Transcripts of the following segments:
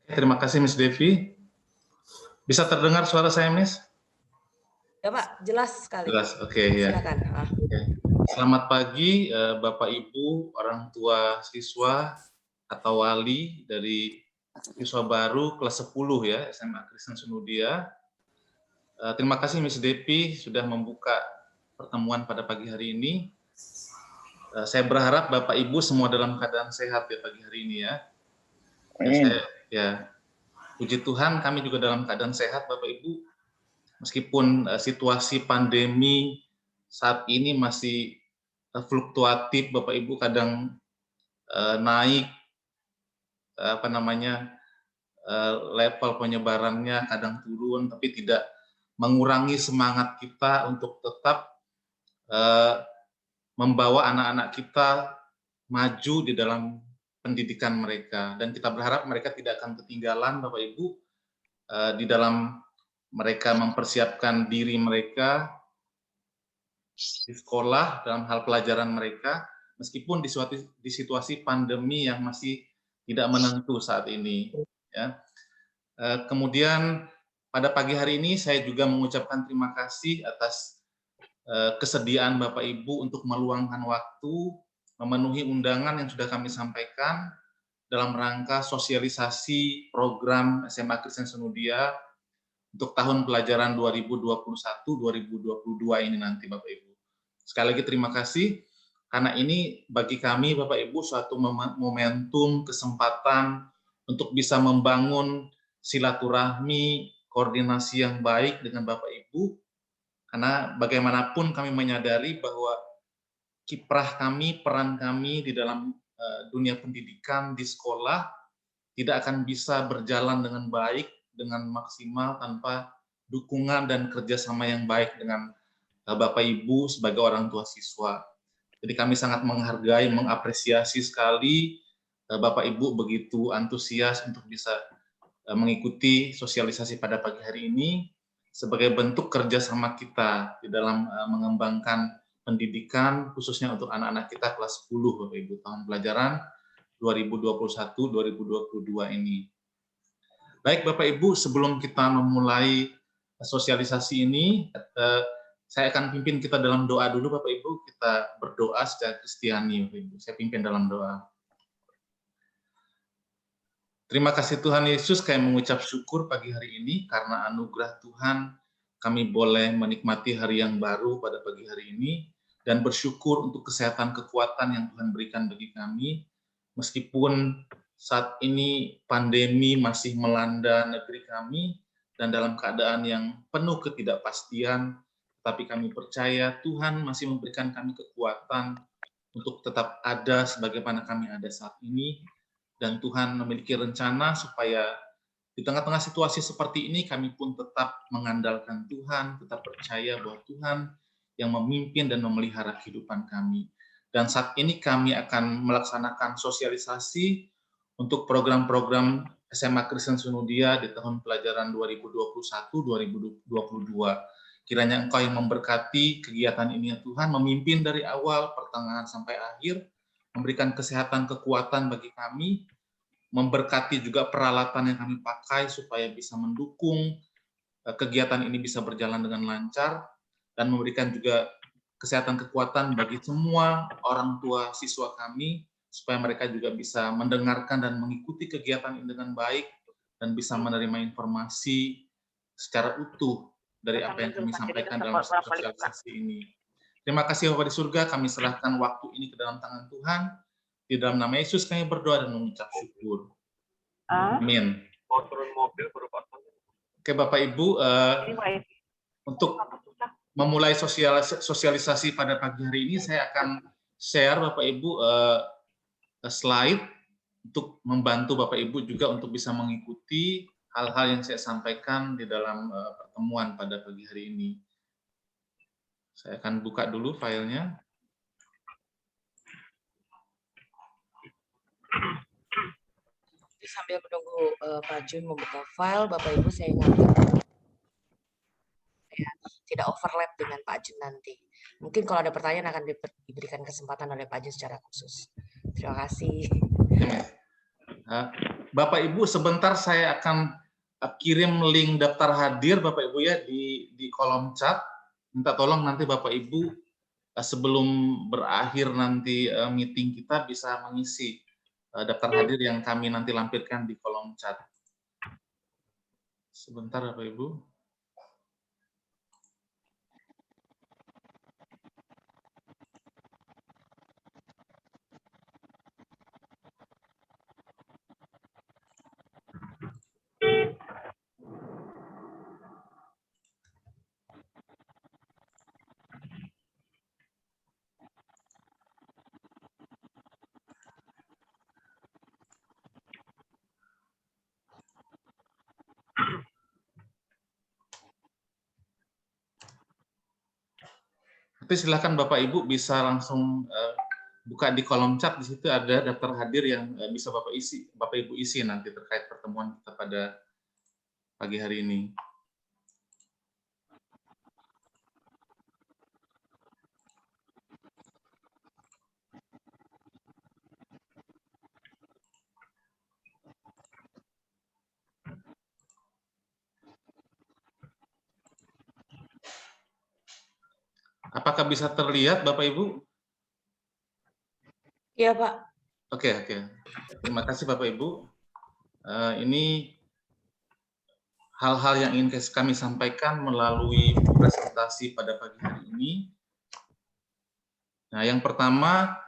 Terima kasih Miss Devi. Bisa terdengar suara saya, Miss? Ya Pak, jelas sekali. Jelas, oke ya. Silakan. Oke. Selamat pagi Bapak Ibu, orang tua siswa atau wali dari siswa baru kelas 10 ya, SMA Kristen Sunudia. Terima kasih Miss Devi sudah membuka pertemuan pada pagi hari ini. Saya berharap Bapak Ibu semua dalam keadaan sehat ya pagi hari ini ya. Puji Tuhan kami juga dalam keadaan sehat Bapak Ibu. Meskipun situasi pandemi saat ini masih fluktuatif Bapak Ibu, kadang naik level penyebarannya, kadang turun, tapi tidak mengurangi semangat kita untuk tetap membawa anak-anak kita maju di dalam pendidikan mereka, dan kita berharap mereka tidak akan ketinggalan Bapak Ibu di dalam mereka mempersiapkan diri mereka di sekolah dalam hal pelajaran mereka, meskipun di situasi pandemi yang masih tidak menentu saat ini. Ya. Kemudian pada pagi hari ini saya juga mengucapkan terima kasih atas kesediaan Bapak Ibu untuk meluangkan waktu, memenuhi undangan yang sudah kami sampaikan dalam rangka sosialisasi program SMA Kristen Sunudia untuk tahun pelajaran 2021-2022 ini nanti Bapak Ibu. Sekali lagi terima kasih, karena ini bagi kami Bapak Ibu suatu momentum, kesempatan untuk bisa membangun silaturahmi, koordinasi yang baik dengan Bapak Ibu, karena bagaimanapun kami menyadari bahwa kiprah kami, peran kami di dalam dunia pendidikan di sekolah tidak akan bisa berjalan dengan baik, dengan maksimal tanpa dukungan dan kerjasama yang baik dengan Bapak Ibu sebagai orang tua siswa. Jadi kami sangat menghargai, mengapresiasi sekali Bapak Ibu begitu antusias untuk bisa mengikuti sosialisasi pada pagi hari ini sebagai bentuk kerjasama kita di dalam mengembangkan pendidikan khususnya untuk anak-anak kita kelas 10 Bapak Ibu tahun pelajaran 2021-2022 ini. Baik Bapak Ibu, sebelum kita memulai sosialisasi ini, saya akan pimpin kita dalam doa dulu Bapak Ibu. Kita berdoa secara Kristiani Bapak Ibu. Saya pimpin dalam doa. Terima kasih Tuhan Yesus, kami mengucap syukur pagi hari ini karena anugerah Tuhan kami boleh menikmati hari yang baru pada pagi hari ini dan bersyukur untuk kesehatan kekuatan yang Tuhan berikan bagi kami. Meskipun saat ini pandemi masih melanda negeri kami dan dalam keadaan yang penuh ketidakpastian, tapi kami percaya Tuhan masih memberikan kami kekuatan untuk tetap ada sebagaimana kami ada saat ini, dan Tuhan memiliki rencana supaya di tengah-tengah situasi seperti ini kami pun tetap mengandalkan Tuhan, tetap percaya bahwa Tuhan yang memimpin dan memelihara kehidupan kami. Dan saat ini kami akan melaksanakan sosialisasi untuk program-program SMA Kristen Sunudia di tahun pelajaran 2021-2022. Kiranya Engkau yang memberkati kegiatan ini ya Tuhan, memimpin dari awal, pertengahan sampai akhir, memberikan kesehatan, kekuatan bagi kami, memberkati juga peralatan yang kami pakai supaya bisa mendukung kegiatan ini bisa berjalan dengan lancar, dan memberikan juga kesehatan kekuatan bagi semua orang tua siswa kami, supaya mereka juga bisa mendengarkan dan mengikuti kegiatan ini dengan baik, dan bisa menerima informasi secara utuh dari apa yang kami sampaikan dalam sosialisasi ini. Terima kasih Bapak di surga, kami serahkan waktu ini ke dalam tangan Tuhan. Di dalam nama Yesus kami berdoa dan mengucap syukur. Amin. Oke Bapak Ibu, untuk memulai sosialisasi pada pagi hari ini, saya akan share Bapak Ibu slide untuk membantu Bapak Ibu juga untuk bisa mengikuti hal-hal yang saya sampaikan di dalam pertemuan pada pagi hari ini. Saya akan buka dulu filenya. Sambil menunggu Pak Jun membuka file, Bapak Ibu saya ingatkan ya, tidak overlap dengan Pak Jun nanti. Mungkin kalau ada pertanyaan akan diberikan kesempatan oleh Pak Jun secara khusus. Terima kasih. Bapak Ibu, sebentar saya akan kirim link daftar hadir Bapak Ibu ya di kolom chat. Minta tolong nanti Bapak Ibu sebelum berakhir nanti meeting kita bisa mengisi daftar hadir yang kami nanti lampirkan di kolom chat. Sebentar Bapak Ibu. Nanti silakan Bapak Ibu bisa langsung buka di kolom chat, di situ ada daftar hadir yang bisa Bapak Ibu isi nanti terkait pertemuan kita pada pagi hari ini. Apakah bisa terlihat Bapak Ibu? Iya, Pak. Oke. Terima kasih Bapak Ibu. Ini hal-hal yang ingin kami sampaikan melalui presentasi pada pagi hari ini. Nah, yang pertama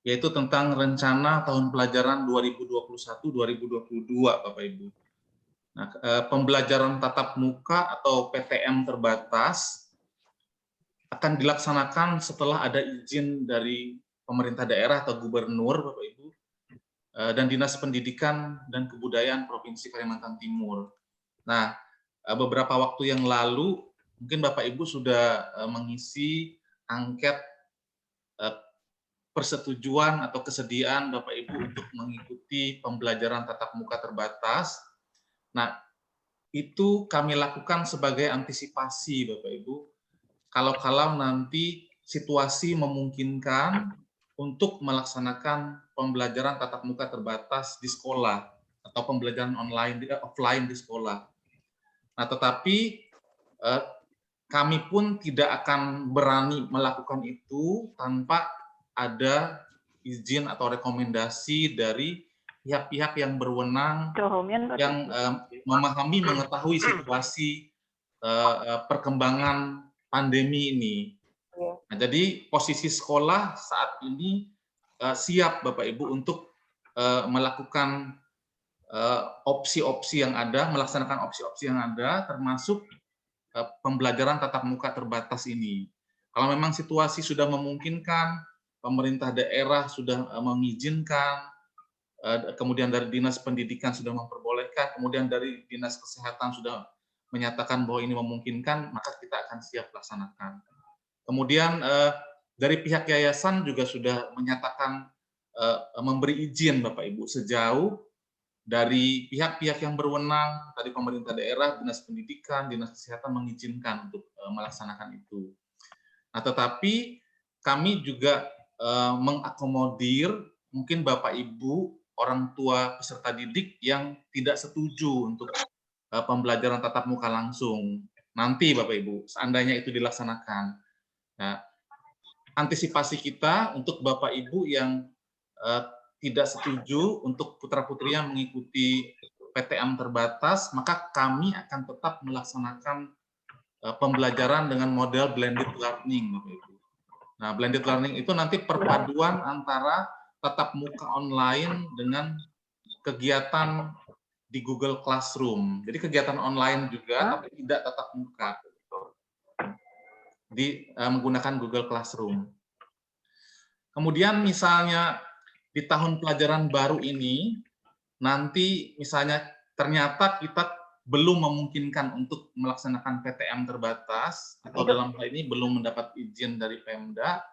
yaitu tentang rencana tahun pelajaran 2021-2022, Bapak Ibu. Nah, pembelajaran tatap muka atau PTM terbatas akan dilaksanakan setelah ada izin dari pemerintah daerah atau gubernur, Bapak Ibu, dan Dinas Pendidikan dan Kebudayaan Provinsi Kalimantan Timur. Nah, beberapa waktu yang lalu, mungkin Bapak Ibu sudah mengisi angket persetujuan atau kesediaan Bapak Ibu untuk mengikuti pembelajaran tatap muka terbatas. Nah, itu kami lakukan sebagai antisipasi Bapak Ibu, kalau nanti situasi memungkinkan untuk melaksanakan pembelajaran tatap muka terbatas di sekolah atau pembelajaran offline di sekolah. Nah, tetapi kami pun tidak akan berani melakukan itu tanpa ada izin atau rekomendasi dari pihak-pihak yang berwenang, yang memahami, mengetahui situasi perkembangan pandemi ini. Nah, jadi posisi sekolah saat ini siap Bapak Ibu untuk melakukan opsi-opsi yang ada, melaksanakan opsi-opsi yang ada, termasuk pembelajaran tatap muka terbatas ini. Kalau memang situasi sudah memungkinkan, pemerintah daerah sudah mengizinkan, kemudian dari Dinas Pendidikan sudah memperbolehkan, kemudian dari Dinas Kesehatan sudah menyatakan bahwa ini memungkinkan, maka kita akan siap laksanakan. Kemudian dari pihak yayasan juga sudah menyatakan memberi izin Bapak Ibu sejauh dari pihak-pihak yang berwenang, tadi pemerintah daerah, Dinas Pendidikan, Dinas Kesehatan mengizinkan untuk melaksanakan itu. Nah, tetapi kami juga mengakomodir mungkin Bapak Ibu, orang tua peserta didik yang tidak setuju untuk pembelajaran tatap muka langsung. Nanti Bapak Ibu, seandainya itu dilaksanakan. Nah, antisipasi kita untuk Bapak Ibu yang tidak setuju untuk putra-putrinya mengikuti PTM terbatas, maka kami akan tetap melaksanakan pembelajaran dengan model blended learning, Bapak Ibu. Nah, blended learning itu nanti perpaduan antara tatap muka online dengan kegiatan di Google Classroom. Jadi kegiatan online juga, tapi tidak tatap muka, menggunakan Google Classroom. Kemudian misalnya di tahun pelajaran baru ini, nanti misalnya ternyata kita belum memungkinkan untuk melaksanakan PTM terbatas, atau dalam hal ini belum mendapat izin dari Pemda,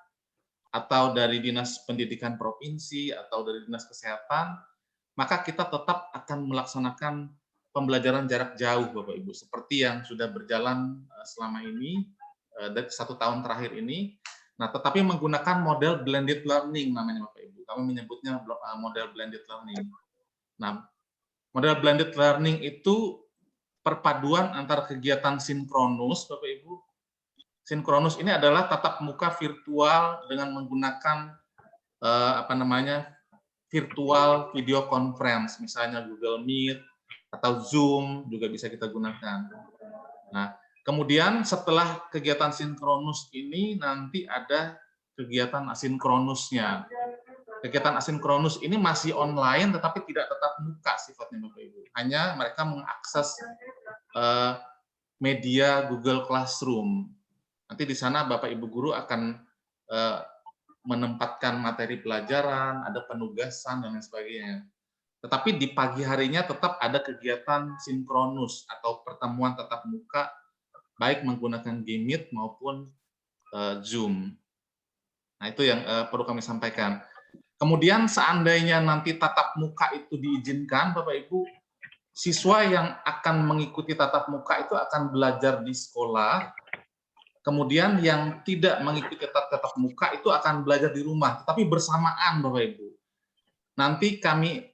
atau dari Dinas Pendidikan Provinsi, atau dari Dinas Kesehatan, maka kita tetap akan melaksanakan pembelajaran jarak jauh, Bapak Ibu, seperti yang sudah berjalan selama ini, dari 1 tahun terakhir ini. Nah, tetapi menggunakan model blended learning namanya Bapak Ibu. Kami menyebutnya model blended learning. Nah, model blended learning itu perpaduan antara kegiatan sinkronus, Bapak Ibu. Sinkronus ini adalah tatap muka virtual dengan menggunakan virtual video conference, misalnya Google Meet atau Zoom juga bisa kita gunakan. Nah, kemudian setelah kegiatan sinkronus ini nanti ada kegiatan asinkronusnya. Kegiatan asinkronus ini masih online tetapi tidak tetap muka sifatnya Bapak Ibu. Hanya mereka mengakses media Google Classroom. Nanti di sana Bapak Ibu guru akan menempatkan materi pelajaran, ada penugasan dan lain sebagainya. Tetapi di pagi harinya tetap ada kegiatan sinkronus atau pertemuan tatap muka, baik menggunakan Meet maupun Zoom. Nah, itu yang perlu kami sampaikan. Kemudian seandainya nanti tatap muka itu diizinkan, Bapak Ibu, siswa yang akan mengikuti tatap muka itu akan belajar di sekolah, kemudian yang tidak mengikuti tatap muka itu akan belajar di rumah, tetapi bersamaan, Bapak Ibu. Nanti kami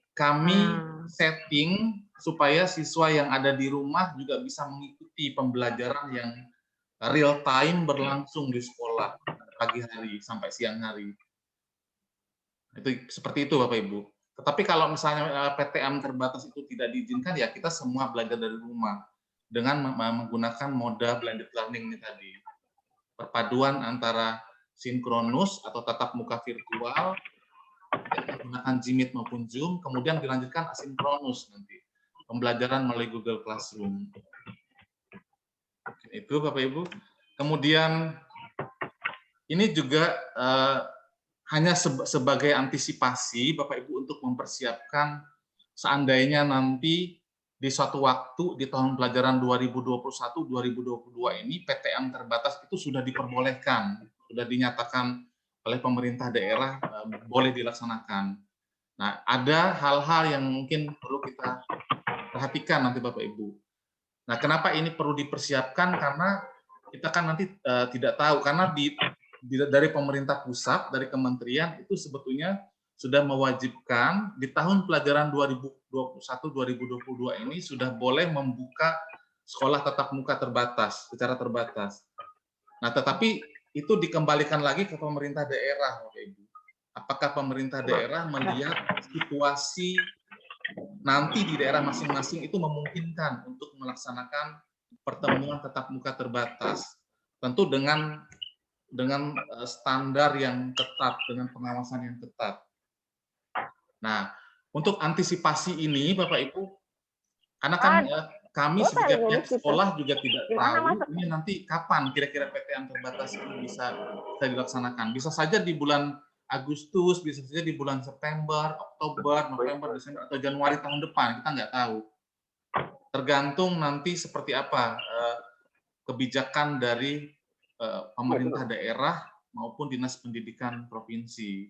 setting supaya siswa yang ada di rumah juga bisa mengikuti pembelajaran yang real time berlangsung di sekolah pagi hari sampai siang hari. Itu seperti itu Bapak Ibu. Tetapi kalau misalnya PTM terbatas itu tidak diizinkan, ya kita semua belajar dari rumah dengan menggunakan moda blended learning ini tadi. Perpaduan antara sinkronus atau tatap muka virtual, menggunakan Meet maupun Zoom, kemudian dilanjutkan asinkronus nanti, pembelajaran melalui Google Classroom. Itu Bapak Ibu. Kemudian ini juga hanya sebagai antisipasi Bapak Ibu untuk mempersiapkan seandainya nanti di suatu waktu di tahun pelajaran 2021-2022 ini PTM terbatas itu sudah diperbolehkan, sudah dinyatakan oleh pemerintah daerah boleh dilaksanakan. Nah, ada hal-hal yang mungkin perlu kita perhatikan nanti Bapak Ibu. Nah, kenapa ini perlu dipersiapkan? Karena kita kan nanti tidak tahu, karena dari pemerintah pusat, dari kementerian itu sebetulnya sudah mewajibkan di tahun pelajaran 2021-2022 ini sudah boleh membuka sekolah tatap muka terbatas, secara terbatas. Nah, tetapi itu dikembalikan lagi ke pemerintah daerah, Bapak Ibu. Apakah pemerintah daerah melihat situasi nanti di daerah masing-masing itu memungkinkan untuk melaksanakan pertemuan tatap muka terbatas, tentu dengan standar yang ketat, dengan pengawasan yang ketat. Nah, untuk antisipasi ini, Bapak Ibu, karena kan kami sebagai pihak sekolah juga tidak tahu ini nanti kapan kira-kira PTM terbatas ini bisa dilaksanakan. Bisa saja di bulan Agustus, bisa saja di bulan September, Oktober, November, Desember, atau Januari tahun depan, kita nggak tahu. Tergantung nanti seperti apa kebijakan dari pemerintah daerah maupun dinas pendidikan provinsi.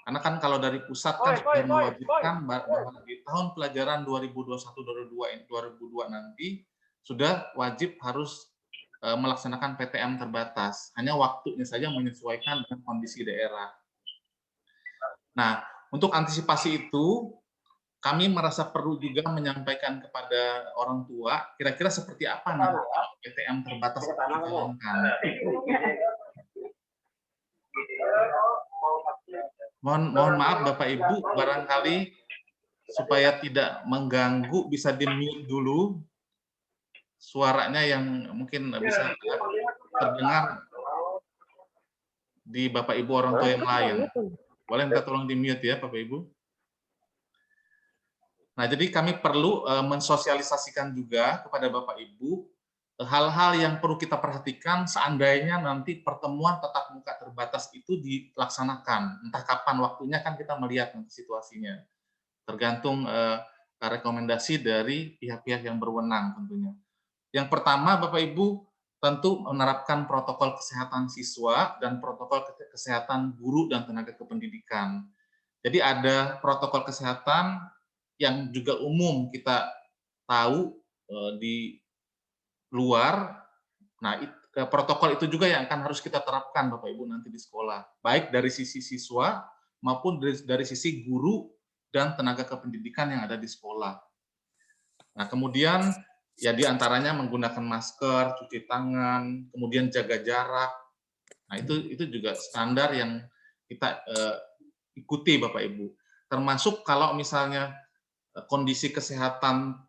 Karena kan kalau dari pusat kan sudah mewajibkan bahwa di tahun pelajaran 2021-2022 nanti sudah wajib harus melaksanakan PTM terbatas. Hanya waktunya saja menyesuaikan dengan kondisi daerah. Nah, untuk antisipasi itu, kami merasa perlu juga menyampaikan kepada orang tua, kira-kira seperti apa nanti PTM terbatas dijalankan. Mohon maaf Bapak Ibu, barangkali supaya tidak mengganggu bisa di-mute dulu suaranya yang mungkin bisa terdengar di Bapak Ibu orang tua yang lain. Boleh minta tolong di-mute ya Bapak Ibu. Nah, jadi kami perlu mensosialisasikan juga kepada Bapak Ibu hal-hal yang perlu kita perhatikan seandainya nanti pertemuan tatap muka terbatas itu dilaksanakan. Entah kapan waktunya kan kita melihat nanti situasinya. Tergantung rekomendasi dari pihak-pihak yang berwenang tentunya. Yang pertama, Bapak Ibu, tentu menerapkan protokol kesehatan siswa dan protokol kesehatan guru dan tenaga kependidikan. Jadi ada protokol kesehatan yang juga umum kita tahu di luar. Nah, protokol itu juga yang akan harus kita terapkan Bapak Ibu nanti di sekolah, baik dari sisi siswa maupun dari sisi guru dan tenaga kependidikan yang ada di sekolah. Nah, kemudian ya di antaranya menggunakan masker, cuci tangan, kemudian jaga jarak. Nah, itu juga standar yang kita ikuti Bapak Ibu. Termasuk kalau misalnya kondisi kesehatan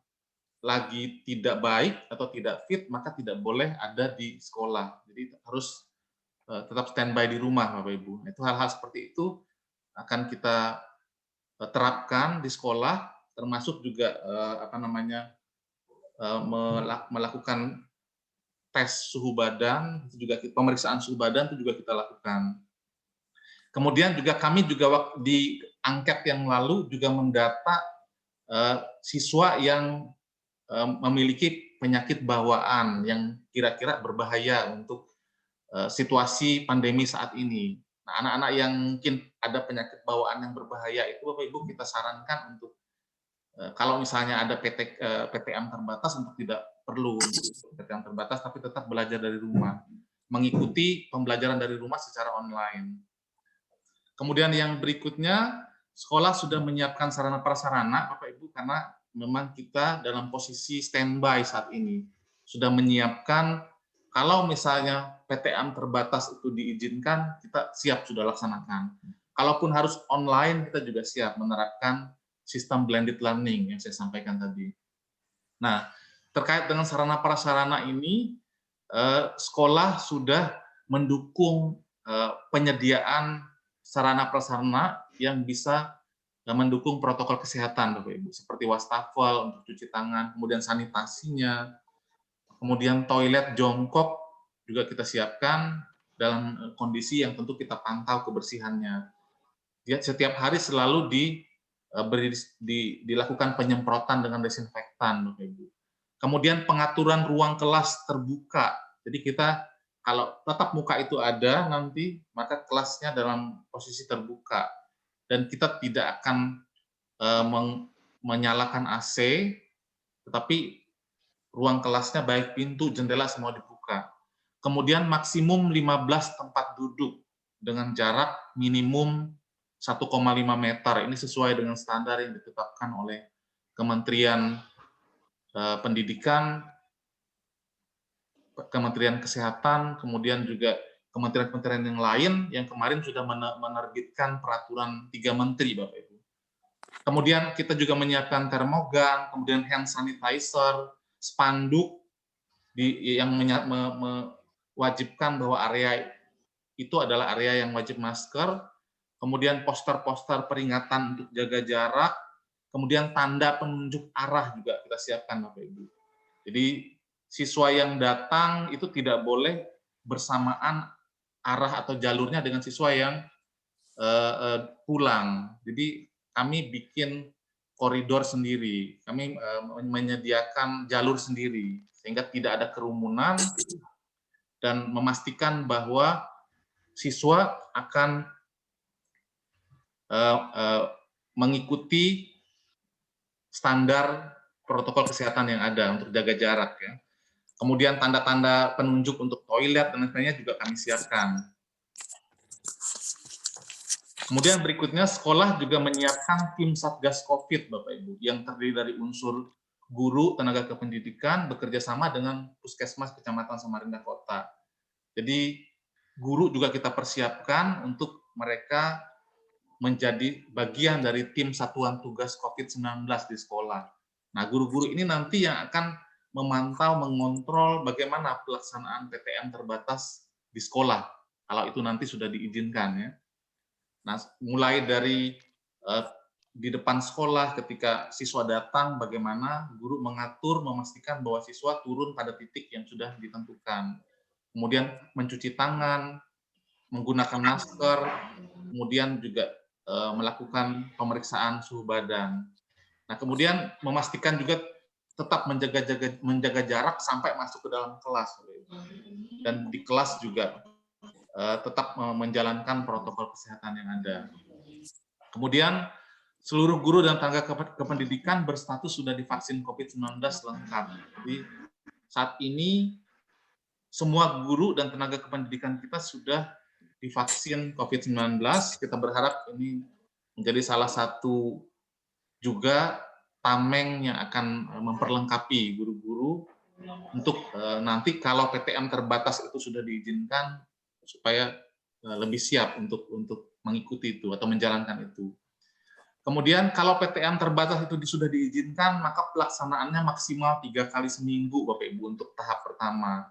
lagi tidak baik atau tidak fit, maka tidak boleh ada di sekolah. Jadi harus tetap standby di rumah Bapak Ibu. Itu hal-hal seperti itu akan kita terapkan di sekolah, termasuk juga melakukan tes suhu badan, itu juga pemeriksaan suhu badan itu juga kita lakukan. Kemudian juga kami juga di angket yang lalu juga mendata siswa yang memiliki penyakit bawaan yang kira-kira berbahaya untuk situasi pandemi saat ini. Nah, anak-anak yang mungkin ada penyakit bawaan yang berbahaya itu Bapak Ibu kita sarankan untuk kalau misalnya ada PTM terbatas untuk tidak perlu PTM terbatas, tapi tetap belajar dari rumah, mengikuti pembelajaran dari rumah secara online. Kemudian yang berikutnya, sekolah sudah menyiapkan sarana prasarana, Bapak Ibu, karena memang kita dalam posisi standby saat ini. Sudah menyiapkan, kalau misalnya PTM terbatas itu diizinkan, kita siap sudah laksanakan. Kalaupun harus online, kita juga siap menerapkan sistem blended learning yang saya sampaikan tadi. Nah, terkait dengan sarana prasarana ini, sekolah sudah mendukung penyediaan sarana prasarana yang bisa mendukung protokol kesehatan, Bapak Ibu, seperti wastafel untuk cuci tangan, kemudian sanitasinya, kemudian toilet jongkok juga kita siapkan dalam kondisi yang tentu kita pantau kebersihannya. Setiap hari selalu dilakukan penyemprotan dengan desinfektan, Bapak Ibu. Kemudian pengaturan ruang kelas terbuka. Jadi kita kalau tatap muka itu ada nanti, maka kelasnya dalam posisi terbuka. Dan kita tidak akan menyalakan AC, tetapi ruang kelasnya baik pintu, jendela semua dibuka. Kemudian maksimum 15 tempat duduk dengan jarak minimum 1,5 meter. Ini sesuai dengan standar yang ditetapkan oleh Kementerian Pendidikan, Kementerian Kesehatan, kemudian juga kementerian-kementerian yang lain yang kemarin sudah menerbitkan peraturan 3 menteri, Bapak Ibu. Kemudian kita juga menyiapkan termogan, kemudian hand sanitizer, spanduk yang mewajibkan bahwa area itu adalah area yang wajib masker, kemudian poster-poster peringatan untuk jaga jarak, kemudian tanda penunjuk arah juga kita siapkan, Bapak Ibu. Jadi siswa yang datang itu tidak boleh bersamaan arah atau jalurnya dengan siswa yang pulang. Jadi kami bikin koridor sendiri, kami menyediakan jalur sendiri, sehingga tidak ada kerumunan dan memastikan bahwa siswa akan mengikuti standar protokol kesehatan yang ada untuk jaga jarak. Ya. Kemudian tanda-tanda penunjuk untuk toilet dan lain-lainnya juga kami siapkan. Kemudian berikutnya sekolah juga menyiapkan tim Satgas COVID, Bapak Ibu, yang terdiri dari unsur guru, tenaga kependidikan, bekerja sama dengan Puskesmas Kecamatan Samarinda Kota. Jadi guru juga kita persiapkan untuk mereka menjadi bagian dari tim satuan tugas COVID-19 di sekolah. Nah, guru-guru ini nanti yang akan memantau, mengontrol bagaimana pelaksanaan PTM terbatas di sekolah, kalau itu nanti sudah diizinkan. Ya. Nah, mulai dari di depan sekolah ketika siswa datang, bagaimana guru mengatur, memastikan bahwa siswa turun pada titik yang sudah ditentukan. Kemudian mencuci tangan, menggunakan masker, kemudian juga melakukan pemeriksaan suhu badan. Nah, kemudian memastikan juga tetap menjaga jarak sampai masuk ke dalam kelas. Dan di kelas juga tetap menjalankan protokol kesehatan yang ada. Kemudian seluruh guru dan tenaga kependidikan berstatus sudah divaksin COVID-19 lengkap. Jadi saat ini semua guru dan tenaga kependidikan kita sudah divaksin COVID-19. Kita berharap ini menjadi salah satu juga tameng yang akan memperlengkapi guru-guru untuk nanti kalau PTM terbatas itu sudah diizinkan supaya lebih siap untuk mengikuti itu atau menjalankan itu. Kemudian kalau PTM terbatas itu sudah diizinkan, maka pelaksanaannya maksimal 3 kali seminggu, Bapak Ibu, untuk tahap pertama.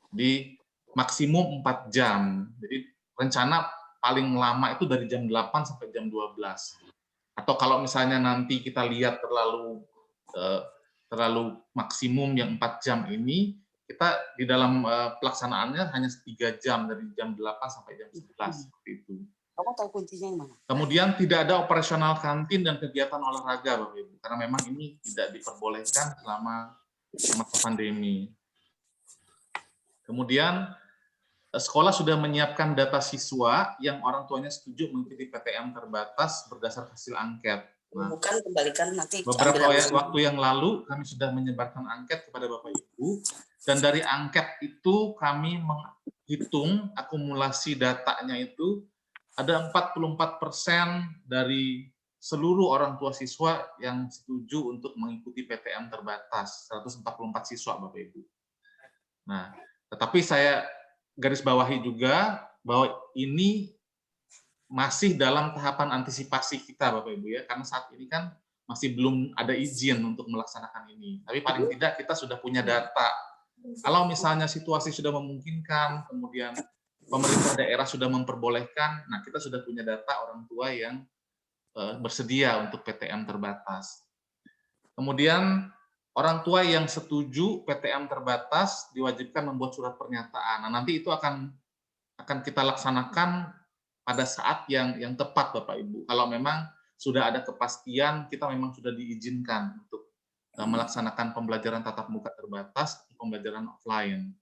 Di maksimum 4 jam. Jadi rencana paling lama itu dari jam 8 sampai jam 12. Atau kalau misalnya nanti kita lihat terlalu maksimum yang 4 jam ini, kita di dalam pelaksanaannya hanya 3 jam, dari jam 8 sampai jam 11, seperti itu. Kamu tahu kuncinya yang mana? Kemudian tidak ada operasional kantin dan kegiatan olahraga, Bapak Ibu, karena memang ini tidak diperbolehkan selama masa pandemi. Kemudian sekolah sudah menyiapkan data siswa yang orang tuanya setuju mengikuti PTM terbatas berdasar hasil angket. Nah, Bukan, kembalikan nanti. beberapa waktu yang lalu kami sudah menyebarkan angket kepada Bapak Ibu, dan dari angket itu kami menghitung akumulasi datanya itu ada 44% dari seluruh orang tua siswa yang setuju untuk mengikuti PTM terbatas, 144 siswa, Bapak Ibu. Nah, tetapi saya garis bawahi juga bahwa ini masih dalam tahapan antisipasi kita, Bapak Ibu, ya, karena saat ini kan masih belum ada izin untuk melaksanakan ini. Tapi paling tidak kita sudah punya data. Kalau misalnya situasi sudah memungkinkan, kemudian pemerintah daerah sudah memperbolehkan, nah kita sudah punya data orang tua yang bersedia untuk PTM terbatas. Kemudian orang tua yang setuju PTM terbatas diwajibkan membuat surat pernyataan. Nah, nanti itu akan kita laksanakan pada saat yang tepat, Bapak Ibu. Kalau memang sudah ada kepastian, kita memang sudah diizinkan untuk melaksanakan pembelajaran tatap muka terbatas, pembelajaran offline.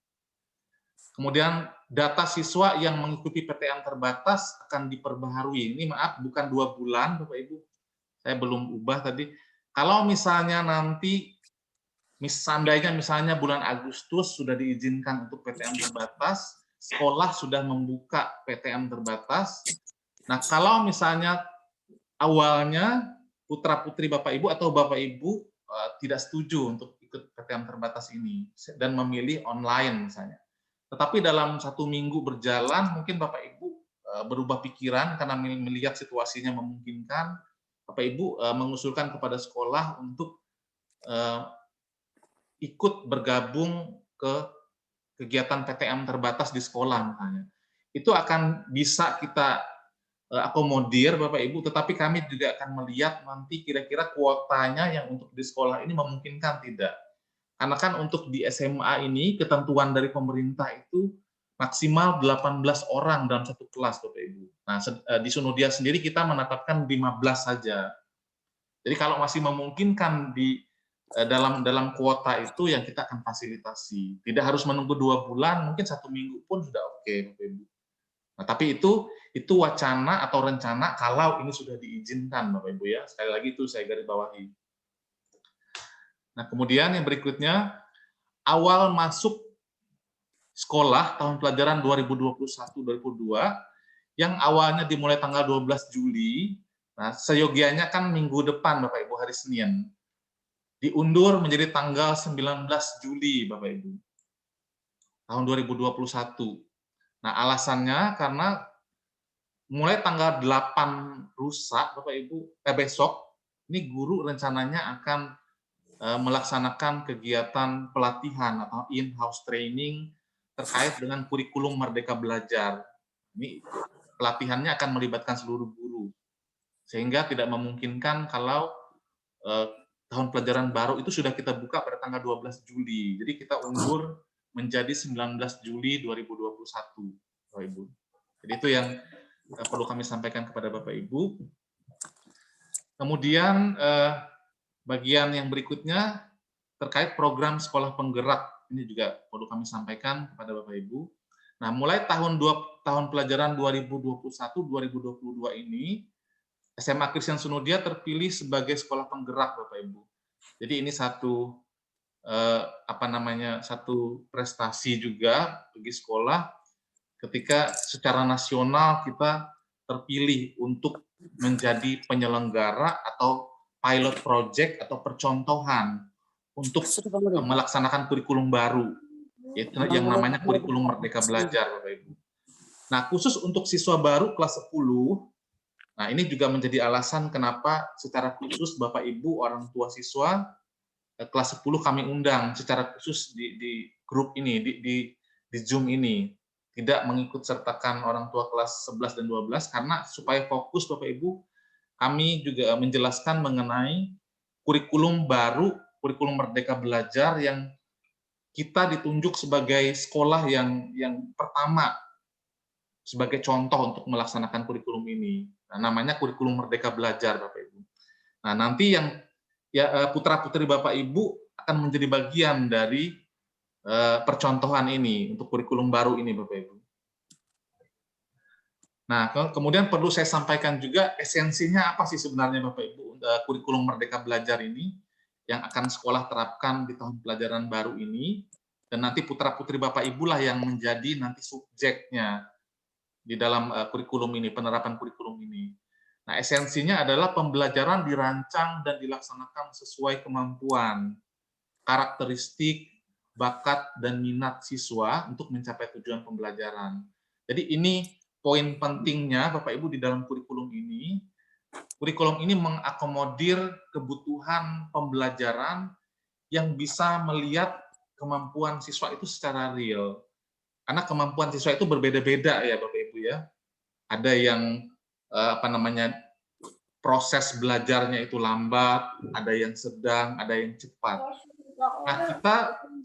Kemudian data siswa yang mengikuti PTM terbatas akan diperbaharui. Ini maaf, bukan 2 bulan, Bapak Ibu. Saya belum ubah tadi. Kalau misalnya nanti, seandainya misalnya bulan Agustus sudah diizinkan untuk PTM terbatas, sekolah sudah membuka PTM terbatas. Nah, kalau misalnya awalnya putra-putri Bapak Ibu atau Bapak Ibu tidak setuju untuk ikut PTM terbatas ini dan memilih online misalnya. Tetapi dalam 1 minggu berjalan, mungkin Bapak Ibu berubah pikiran karena melihat situasinya memungkinkan, Bapak Ibu mengusulkan kepada sekolah untuk ikut bergabung ke kegiatan PTM terbatas di sekolah misalnya. Itu akan bisa kita akomodir Bapak Ibu, tetapi kami juga akan melihat nanti kira-kira kuotanya yang untuk di sekolah ini memungkinkan tidak. Karena kan untuk di SMA ini ketentuan dari pemerintah itu maksimal 18 orang dalam satu kelas, Bapak Ibu. Nah, di Sunodia sendiri kita menetapkan 15 saja. Jadi kalau masih memungkinkan di dalam kuota itu yang kita akan fasilitasi. Tidak harus menunggu 2 bulan, mungkin 1 minggu pun sudah oke, Bapak Ibu. Nah, tapi itu wacana atau rencana kalau ini sudah diizinkan, Bapak Ibu, ya. Sekali lagi itu saya garis bawahi. Nah, kemudian yang berikutnya, awal masuk sekolah tahun pelajaran 2021-2022 yang awalnya dimulai tanggal 12 Juli, nah seyogianya kan minggu depan, Bapak Ibu, hari Senin, diundur menjadi tanggal 19 Juli, Bapak Ibu, tahun 2021. Nah, alasannya karena mulai tanggal 8 lusa, Bapak Ibu, besok, ini guru rencananya akan melaksanakan kegiatan pelatihan atau in-house training terkait dengan kurikulum Merdeka Belajar. Ini pelatihannya akan melibatkan seluruh guru, sehingga tidak memungkinkan kalau tahun pelajaran baru itu sudah kita buka pada tanggal 12 Juli. Jadi kita undur menjadi 19 Juli 2021, Bapak Ibu. Jadi itu yang perlu kami sampaikan kepada Bapak Ibu. Kemudian bagian yang berikutnya terkait program sekolah penggerak, ini juga perlu kami sampaikan kepada Bapak Ibu. Nah, mulai tahun pelajaran 2021-2022 ini, SMA Kristen Sunodia terpilih sebagai sekolah penggerak, Bapak Ibu. Jadi ini satu satu prestasi juga bagi sekolah ketika secara nasional kita terpilih untuk menjadi penyelenggara atau pilot project atau percontohan untuk melaksanakan kurikulum baru, yaitu yang namanya kurikulum Merdeka Belajar, Bapak Ibu. Nah, khusus untuk siswa baru kelas 10, nah ini juga menjadi alasan kenapa secara khusus Bapak Ibu orang tua siswa kelas 10 kami undang secara khusus di grup ini, di Zoom ini. Tidak mengikut sertakan orang tua kelas 11 dan 12 karena supaya fokus Bapak Ibu, kami juga menjelaskan mengenai kurikulum baru, kurikulum Merdeka Belajar yang kita ditunjuk sebagai sekolah yang pertama sebagai contoh untuk melaksanakan kurikulum ini. Nah, namanya kurikulum Merdeka Belajar, Bapak Ibu. Nah, nanti yang putra-putri Bapak Ibu akan menjadi bagian dari percontohan ini untuk kurikulum baru ini, Bapak Ibu. Nah, kemudian perlu saya sampaikan juga esensinya apa sih sebenarnya Bapak Ibu kurikulum Merdeka Belajar ini yang akan sekolah terapkan di tahun pelajaran baru ini, dan nanti putra-putri Bapak Ibu lah yang menjadi nanti subjeknya di dalam kurikulum ini, penerapan kurikulum ini. Nah, esensinya adalah pembelajaran dirancang dan dilaksanakan sesuai kemampuan, karakteristik, bakat, dan minat siswa untuk mencapai tujuan pembelajaran. Jadi ini poin pentingnya Bapak Ibu di dalam kurikulum ini. Kurikulum ini mengakomodir kebutuhan pembelajaran yang bisa melihat kemampuan siswa itu secara real. Karena kemampuan siswa itu berbeda-beda ya Bapak Ibu ya. Ada yang proses belajarnya itu lambat, ada yang sedang, ada yang cepat. Nah, kita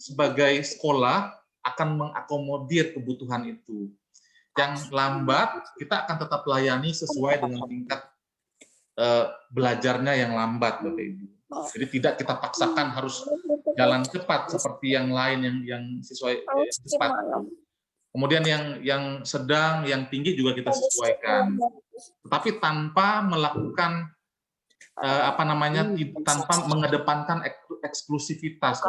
sebagai sekolah akan mengakomodir kebutuhan itu. Yang lambat, kita akan tetap layani sesuai dengan tingkat belajarnya yang lambat, Bapak Ibu. Jadi tidak kita paksakan harus jalan cepat seperti yang lain yang sesuai cepat. Kemudian yang sedang, yang tinggi juga kita sesuaikan. Tetapi tanpa melakukan tanpa mengedepankan eksklusivitas.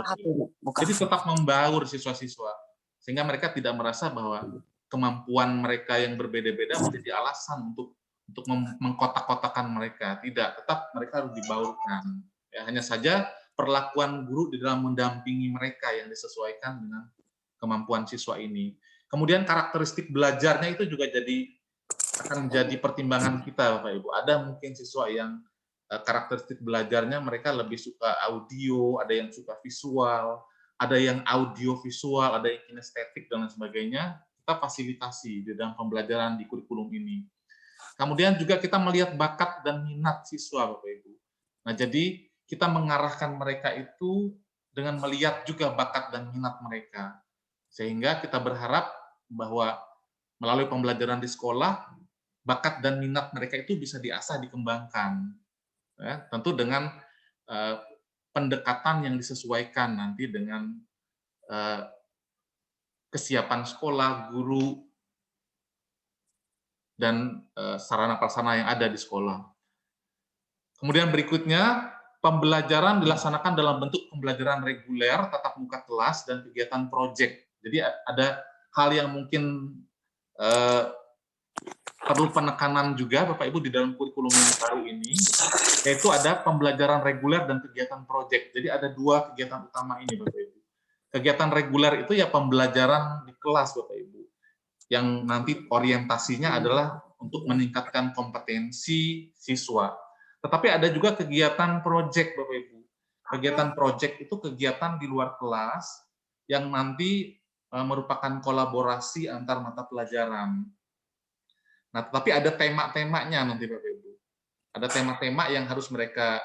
Jadi tetap membaur siswa-siswa sehingga mereka tidak merasa bahwa kemampuan mereka yang berbeda-beda menjadi alasan untuk mengkotak-kotakan mereka. Tidak, tetap mereka harus dibaurkan. Ya, hanya saja perlakuan guru di dalam mendampingi mereka yang disesuaikan dengan kemampuan siswa ini. Kemudian karakteristik belajarnya itu juga akan jadi pertimbangan kita, Bapak Ibu. Ada mungkin siswa yang karakteristik belajarnya mereka lebih suka audio, ada yang suka visual, ada yang audio visual, ada yang kinestetik dan lain sebagainya. Kita fasilitasi di dalam pembelajaran di kurikulum ini. Kemudian juga kita melihat bakat dan minat siswa, Bapak Ibu. Nah, jadi kita mengarahkan mereka itu dengan melihat juga bakat dan minat mereka. Sehingga kita berharap bahwa melalui pembelajaran di sekolah, bakat dan minat mereka itu bisa diasah, dikembangkan. Ya, tentu dengan pendekatan yang disesuaikan nanti dengan kesiapan sekolah, guru, dan sarana prasarana yang ada di sekolah. Kemudian berikutnya, pembelajaran dilaksanakan dalam bentuk pembelajaran reguler, tatap muka kelas, dan kegiatan proyek. Jadi ada hal yang mungkin perlu penekanan juga Bapak Ibu di dalam kurikulum yang baru ini, yaitu ada pembelajaran reguler dan kegiatan proyek. Jadi ada dua kegiatan utama ini Bapak Ibu. Kegiatan reguler itu ya pembelajaran di kelas Bapak Ibu, yang nanti orientasinya adalah untuk meningkatkan kompetensi siswa. Tetapi ada juga kegiatan proyek Bapak Ibu. Kegiatan proyek itu kegiatan di luar kelas yang nanti merupakan kolaborasi antar mata pelajaran. Nah, tetapi ada tema-temanya nanti Bapak Ibu. Ada tema-tema yang harus mereka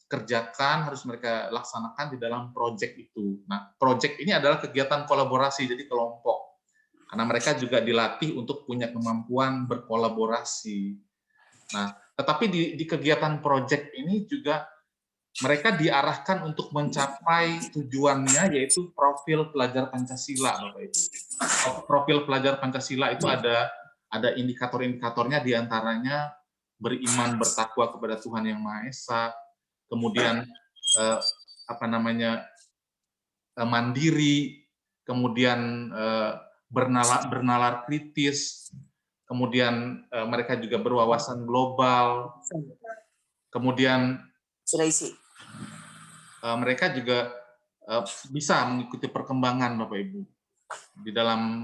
kerjakan, harus mereka laksanakan di dalam proyek itu. Nah, proyek ini adalah kegiatan kolaborasi, jadi kelompok. Karena mereka juga dilatih untuk punya kemampuan berkolaborasi. Nah, tetapi di kegiatan proyek ini juga mereka diarahkan untuk mencapai tujuannya, yaitu profil pelajar Pancasila, Bapak Ibu. Profil pelajar Pancasila itu ada indikator-indikatornya, diantaranya beriman, bertakwa kepada Tuhan Yang Maha Esa, kemudian mandiri, kemudian bernalar kritis, kemudian mereka juga berwawasan global, kemudian Sudah isi. Mereka juga bisa mengikuti perkembangan Bapak Ibu di dalam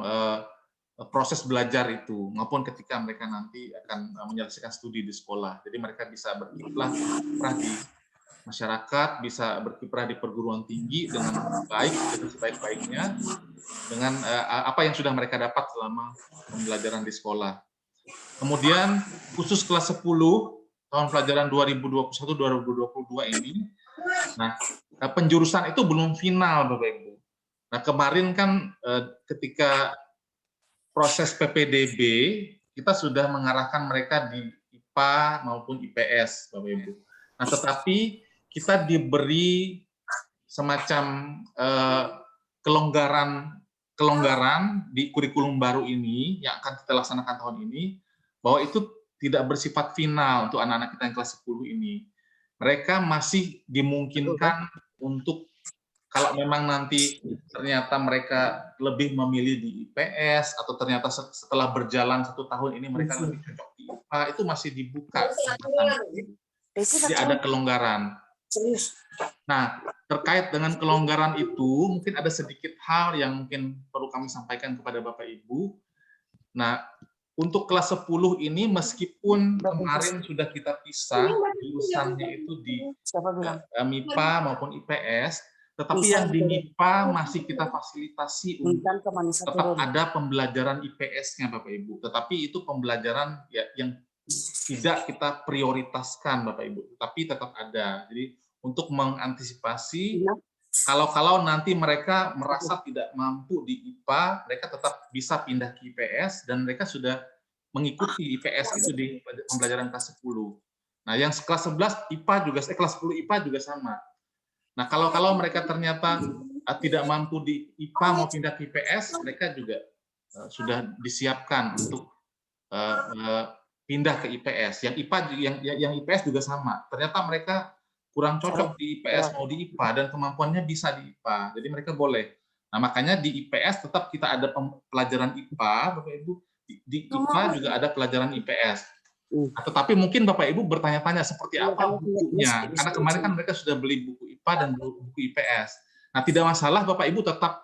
proses belajar itu, maupun ketika mereka nanti akan menyelesaikan studi di sekolah. Jadi mereka bisa berkiprah di masyarakat, bisa berkiprah di perguruan tinggi dengan baik, dengan sebaik-baiknya, dengan apa yang sudah mereka dapat selama pembelajaran di sekolah. Kemudian khusus kelas 10 tahun pelajaran 2021-2022 ini, nah penjurusan itu belum final Bapak Ibu. Nah kemarin kan ketika proses PPDB kita sudah mengarahkan mereka di IPA maupun IPS Bapak Ibu. Nah tetapi kita diberi semacam kelonggaran di kurikulum baru ini yang akan kita laksanakan tahun ini, bahwa itu tidak bersifat final untuk anak-anak kita yang kelas 10 ini. Mereka masih dimungkinkan untuk, kalau memang nanti ternyata mereka lebih memilih di IPS, atau ternyata setelah berjalan 1 tahun ini mereka lebih cocok di IPA, itu masih dibuka. Jadi ada kelonggaran. Nah, terkait dengan kelonggaran itu, mungkin ada sedikit hal yang mungkin perlu kami sampaikan kepada Bapak Ibu. Nah, untuk kelas 10 ini meskipun kemarin sudah kita pisah jurusannya itu di MIPA maupun IPS, tetapi yang di MIPA masih kita fasilitasi untuk tetap ada pembelajaran IPS-nya Bapak Ibu. Tetapi itu pembelajaran yang tidak kita prioritaskan Bapak Ibu, tapi tetap ada. Jadi untuk mengantisipasi kalau nanti mereka merasa tidak mampu di IPA, mereka tetap bisa pindah ke IPS dan mereka sudah mengikuti IPS itu di pembelajaran kelas 10. Nah, yang kelas 11 IPA juga, kelas 10 IPA juga sama. Nah, kalau mereka ternyata tidak mampu di IPA mau pindah ke IPS, mereka juga sudah disiapkan untuk pindah ke IPS. Yang IPA yang IPS juga sama. Ternyata mereka kurang cocok di IPS mau di IPA dan kemampuannya bisa di IPA. Jadi mereka boleh. Nah, makanya di IPS tetap kita ada pelajaran IPA, Bapak Ibu. Di IPA juga ada pelajaran IPS. Nah, tetapi mungkin Bapak Ibu bertanya-tanya seperti apa bukunya. Karena kemarin kan mereka sudah beli buku IPA dan buku IPS. Nah, tidak masalah Bapak Ibu tetap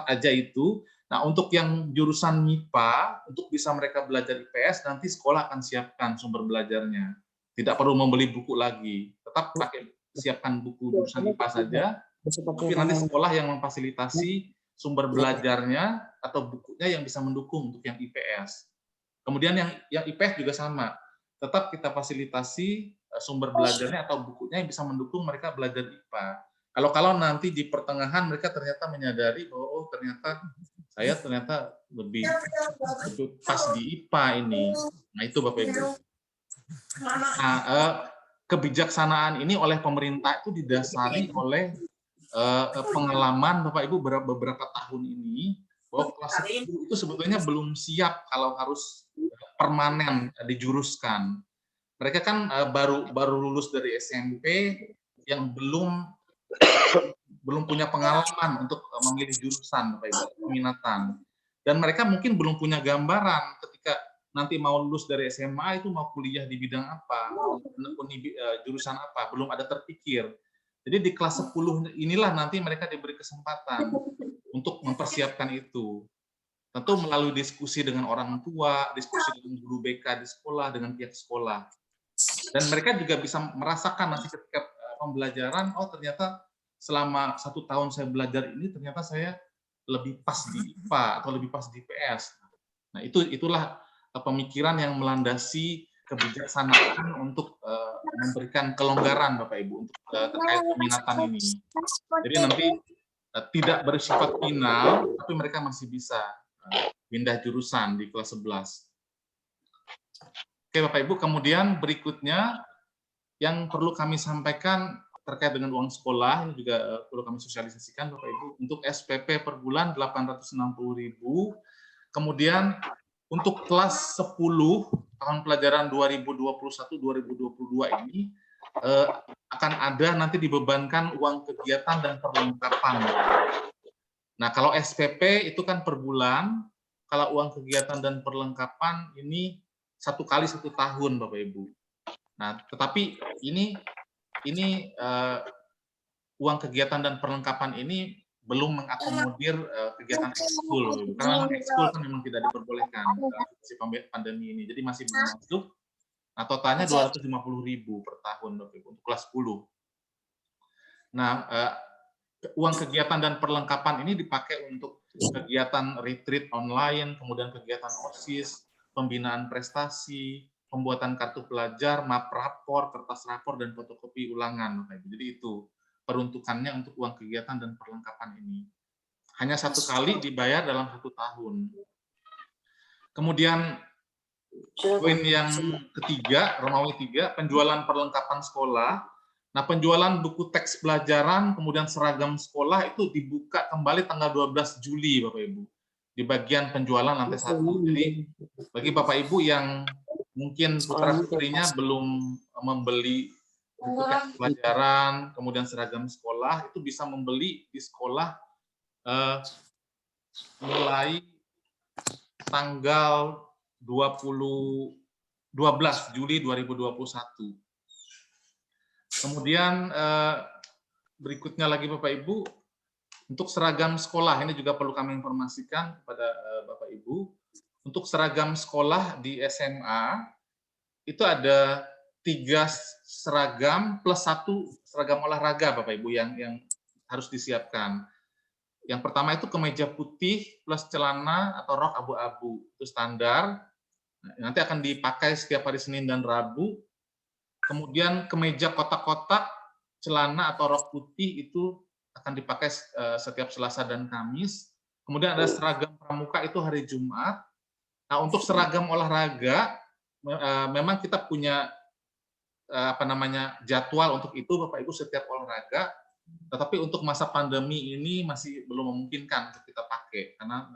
aja itu. Nah, untuk yang jurusan MIPA, untuk bisa mereka belajar IPS, nanti sekolah akan siapkan sumber belajarnya. Tidak perlu membeli buku lagi. Tetap pakai siapkan buku jurusan IPA saja, tapi nanti sekolah yang memfasilitasi sumber belajarnya atau bukunya yang bisa mendukung untuk yang IPS. Kemudian yang IPS juga sama. Tetap kita fasilitasi sumber belajarnya atau bukunya yang bisa mendukung mereka belajar IPA. Kalau nanti di pertengahan mereka ternyata menyadari bahwa oh ternyata saya lebih pas di IPA ini. Nah, itu Bapak Ibu. Nah, kebijaksanaan ini oleh pemerintah itu didasari oleh pengalaman Bapak Ibu beberapa tahun ini, bahwa kelas 10 itu sebetulnya belum siap kalau harus permanen dijuruskan. Mereka kan baru lulus dari SMP yang belum punya pengalaman untuk memilih jurusan, Bapak Ibu, peminatan. Dan mereka mungkin belum punya gambaran ketika nanti mau lulus dari SMA itu mau kuliah di bidang apa, mau menekuni jurusan apa, belum ada terpikir. Jadi di kelas 10 inilah nanti mereka diberi kesempatan untuk mempersiapkan itu. Tentu melalui diskusi dengan orang tua, diskusi dengan guru BK di sekolah, dengan pihak sekolah. Dan mereka juga bisa merasakan nanti ketika pembelajaran, oh ternyata selama 1 tahun saya belajar ini ternyata saya lebih pas di IPA atau lebih pas di IPS. Nah, itulah pemikiran yang melandasi kebijaksanaan untuk memberikan kelonggaran Bapak Ibu untuk terkait peminatan ini. Jadi nanti tidak bersifat final, tapi mereka masih bisa pindah jurusan di kelas 11. Oke Bapak Ibu, kemudian berikutnya yang perlu kami sampaikan terkait dengan uang sekolah, ini juga perlu kami sosialisasikan Bapak Ibu, untuk SPP per bulan 860.000, kemudian untuk kelas 10 tahun pelajaran 2021-2022 ini akan ada nanti dibebankan uang kegiatan dan perlengkapan. Nah, kalau SPP itu kan per bulan, kalau uang kegiatan dan perlengkapan ini 1 kali 1 tahun, Bapak Ibu. Nah, tetapi ini ini uang kegiatan dan perlengkapan ini belum mengakomodir kegiatan ekskul, karena memang ekskul kan memang tidak diperbolehkan dalam situasi pandemi ini, jadi masih belum masuk. Nah, totalnya 250.000 per tahun untuk kelas 10. Nah, uang kegiatan dan perlengkapan ini dipakai untuk kegiatan retreat online, kemudian kegiatan OSIS, pembinaan prestasi, pembuatan kartu pelajar, map rapor, kertas rapor, dan fotokopi ulangan. Jadi itu peruntukannya untuk uang kegiatan dan perlengkapan ini. Hanya 1 kali dibayar dalam 1 tahun. Kemudian poin yang ketiga, Romawi 3, penjualan perlengkapan sekolah. Nah, penjualan buku teks pelajaran, kemudian seragam sekolah itu dibuka kembali tanggal 12 Juli, Bapak Ibu. Di bagian penjualan lantai 1. Jadi, bagi Bapak Ibu yang mungkin putra-putrinya belum membeli buku teks pelajaran, kemudian seragam sekolah, itu bisa membeli di sekolah mulai tanggal 12 Juli 2021. Kemudian berikutnya lagi Bapak Ibu, untuk seragam sekolah, ini juga perlu kami informasikan kepada Bapak Ibu, untuk seragam sekolah di SMA, itu ada 3 seragam plus 1 seragam olahraga Bapak Ibu yang harus disiapkan. Yang pertama itu kemeja putih plus celana atau rok abu-abu, itu standar, nanti akan dipakai setiap hari Senin dan Rabu. Kemudian kemeja kotak-kotak, celana atau rok putih itu akan dipakai setiap Selasa dan Kamis. Kemudian ada seragam pramuka itu hari Jumat. Nah, untuk seragam olahraga, memang kita punya jadwal untuk itu Bapak Ibu setiap olahraga. Tetapi untuk masa pandemi ini masih belum memungkinkan untuk kita pakai karena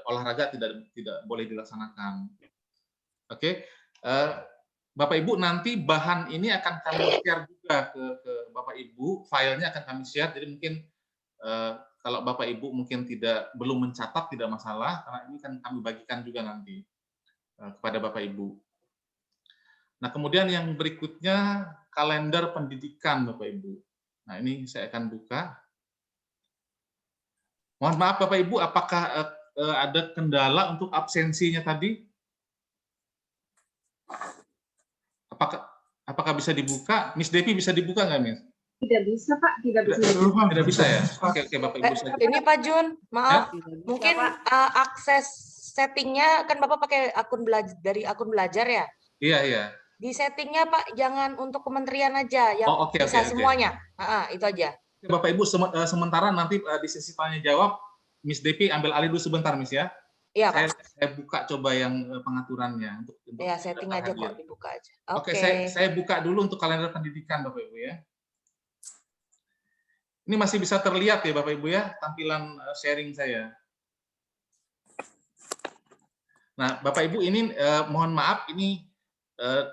olahraga tidak boleh dilaksanakan. Oke. Bapak Ibu, nanti bahan ini akan kami share juga ke Bapak Ibu, filenya akan kami share, jadi mungkin kalau Bapak Ibu mungkin belum mencatat tidak masalah, karena ini kan kami bagikan juga nanti kepada Bapak Ibu. Nah, kemudian yang berikutnya kalender pendidikan Bapak Ibu. Nah, ini saya akan buka. Mohon maaf Bapak Ibu, apakah ada kendala untuk absensinya tadi? Apakah bisa dibuka? Miss Devi bisa dibuka nggak, Miss? Tidak bisa, Pak. Tidak bisa. Tidak bisa ya? Oke, Bapak Ibu. Ini Pak Jun, maaf. Ya? Mungkin akses settingnya, kan Bapak pakai dari akun belajar ya? Iya, iya. Di settingnya Pak, jangan untuk kementerian aja, yang bisa semuanya. Itu aja. Bapak Ibu, sementara nanti di sesi tanya jawab, Miss Devi ambil alih dulu sebentar, Miss ya. Iya, Pak. Saya buka coba yang pengaturannya untuk ya, setting aja kok, dibuka aja. Oke, saya buka dulu untuk kalender pendidikan Bapak Ibu ya. Ini masih bisa terlihat ya Bapak Ibu ya, tampilan sharing saya. Nah, Bapak Ibu ini mohon maaf, ini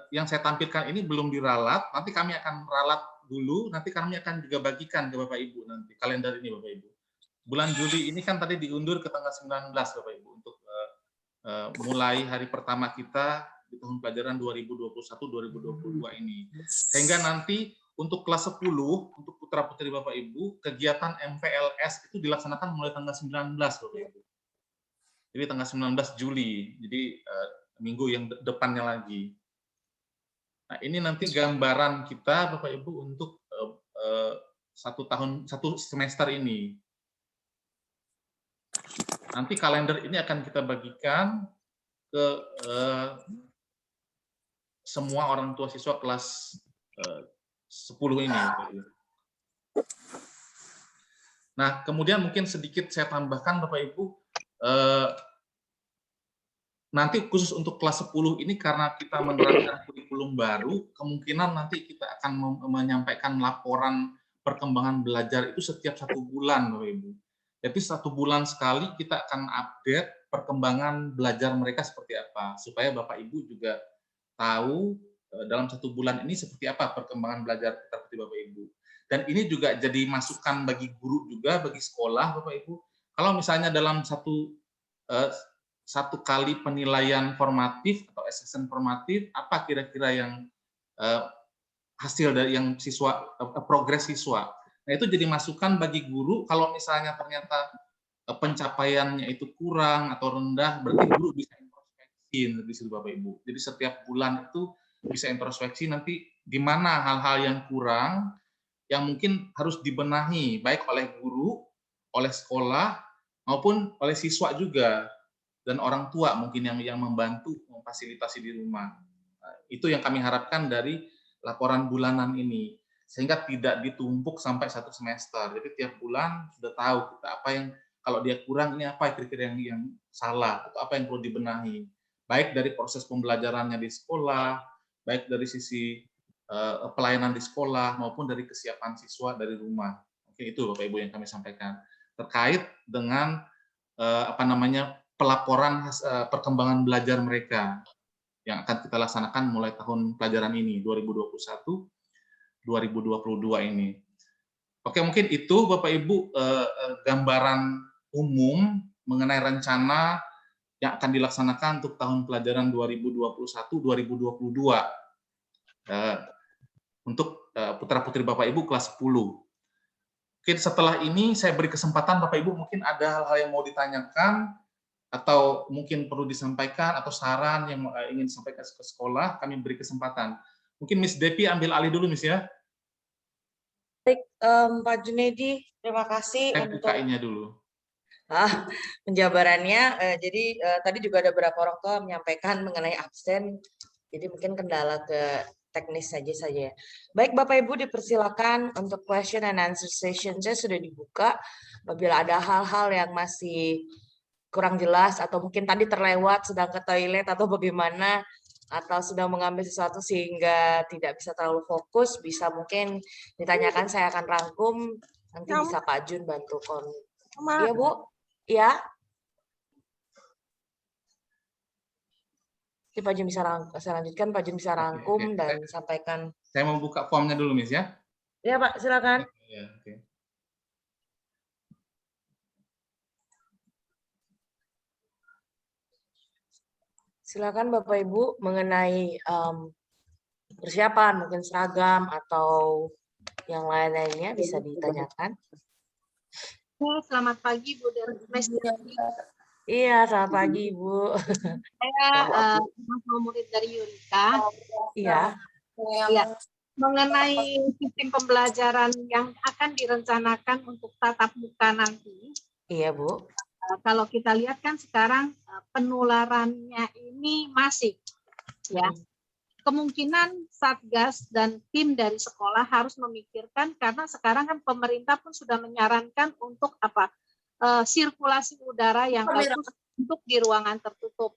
yang saya tampilkan ini belum diralat, nanti kami akan ralat dulu, nanti kami akan juga bagikan ke Bapak Ibu nanti, kalender ini Bapak Ibu. Bulan Juli ini kan tadi diundur ke tanggal 19 Bapak Ibu untuk mulai hari pertama kita di tahun pelajaran 2021-2022 ini. Sehingga nanti untuk kelas 10, untuk putra-putri Bapak Ibu, kegiatan MPLS itu dilaksanakan mulai tanggal 19 Bapak Ibu. Jadi tanggal 19 Juli, jadi minggu yang depannya lagi. Nah, ini nanti gambaran kita Bapak Ibu untuk 1 semester ini. Nanti kalender ini akan kita bagikan ke semua orang tua siswa kelas 10 ini. Nah, kemudian mungkin sedikit saya tambahkan Bapak Ibu, nanti khusus untuk kelas 10 ini karena kita menerapkan kurikulum baru, kemungkinan nanti kita akan menyampaikan laporan perkembangan belajar itu setiap 1 bulan Bapak Ibu. Jadi 1 bulan sekali kita akan update perkembangan belajar mereka seperti apa, supaya Bapak Ibu juga tahu dalam 1 bulan ini seperti apa perkembangan belajar seperti Bapak Ibu. Dan ini juga jadi masukan bagi guru juga, bagi sekolah Bapak Ibu. Kalau misalnya dalam satu kali penilaian formatif atau assessment formatif, apa kira-kira yang hasil dari yang siswa progres siswa. Nah, itu jadi masukan bagi guru kalau misalnya ternyata pencapaiannya itu kurang atau rendah, berarti guru bisa introspeksi di situ Bapak Ibu. Jadi setiap bulan itu bisa introspeksi nanti di mana hal-hal yang kurang yang mungkin harus dibenahi baik oleh guru, oleh sekolah maupun oleh siswa juga dan orang tua mungkin yang membantu memfasilitasi di rumah. Nah, itu yang kami harapkan dari laporan bulanan ini sehingga tidak ditumpuk sampai satu semester. Jadi tiap bulan sudah tahu kita apa yang kalau dia kurang ini apa kriteria yang salah atau apa yang perlu dibenahi. Baik dari proses pembelajarannya di sekolah, baik dari sisi pelayanan di sekolah maupun dari kesiapan siswa dari rumah. Oke, itu Bapak Ibu yang kami sampaikan terkait dengan pelaporan perkembangan belajar mereka yang akan kita laksanakan mulai tahun pelajaran ini 2021-2022 ini. Oke, mungkin itu Bapak Ibu gambaran umum mengenai rencana yang akan dilaksanakan untuk tahun pelajaran 2021-2022 untuk putra-putri Bapak Ibu kelas 10. Mungkin setelah ini saya beri kesempatan Bapak Ibu mungkin ada hal-hal yang mau ditanyakan atau mungkin perlu disampaikan atau saran yang ingin disampaikan ke sekolah, kami beri kesempatan. Mungkin Miss Depi ambil alih dulu Miss ya. Baik, Pak Junedi, terima kasih untuk buka-nya dulu. penjabarannya. Jadi tadi juga ada beberapa orang tua menyampaikan mengenai absen, jadi mungkin kendala ke teknis saja ya. Baik Bapak Ibu, dipersilakan untuk question and answer session saya sudah dibuka. Apabila ada hal-hal yang masih kurang jelas atau mungkin tadi terlewat sedang ke toilet atau bagaimana, atau sedang mengambil sesuatu sehingga tidak bisa terlalu fokus, bisa mungkin ditanyakan, saya akan rangkum, nanti bisa Pak Jun bantu Iya Bu, ya. Jadi Pak Jun bisa saya lanjutkan, Pak Jun bisa rangkum dan sampaikan. Saya mau buka formnya dulu Miss ya. Ya Pak, silakan. Ya, oke. Silakan Bapak Ibu mengenai persiapan, mungkin seragam atau yang lain-lainnya bisa ditanyakan. Selamat pagi Bu Dermes. Iya, selamat pagi Ibu. Saya murid dari Yurika. Iya. Ya, mengenai sistem pembelajaran yang akan direncanakan untuk tatap muka nanti. Iya Bu. Kalau kita lihat kan sekarang penularannya ini masih, ya. Kemungkinan Satgas dan tim dari sekolah harus memikirkan, karena sekarang kan pemerintah pun sudah menyarankan untuk sirkulasi udara yang bagus untuk di ruangan tertutup.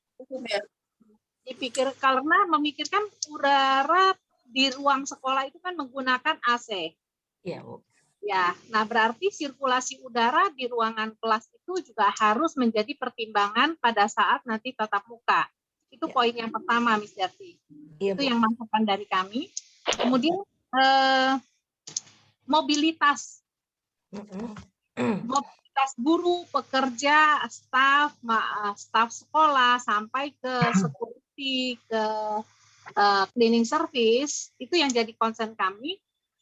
Dipikir karena memikirkan udara di ruang sekolah itu kan menggunakan AC. Iya Bu. Ya, nah berarti sirkulasi udara di ruangan kelas itu juga harus menjadi pertimbangan pada saat nanti tatap muka. Itu poin yang pertama, Miss Jati. Iya, itu yang masukan dari kami. Kemudian mobilitas. Mobilitas guru, pekerja, staf sekolah sampai ke security, ke cleaning service, itu yang jadi concern kami.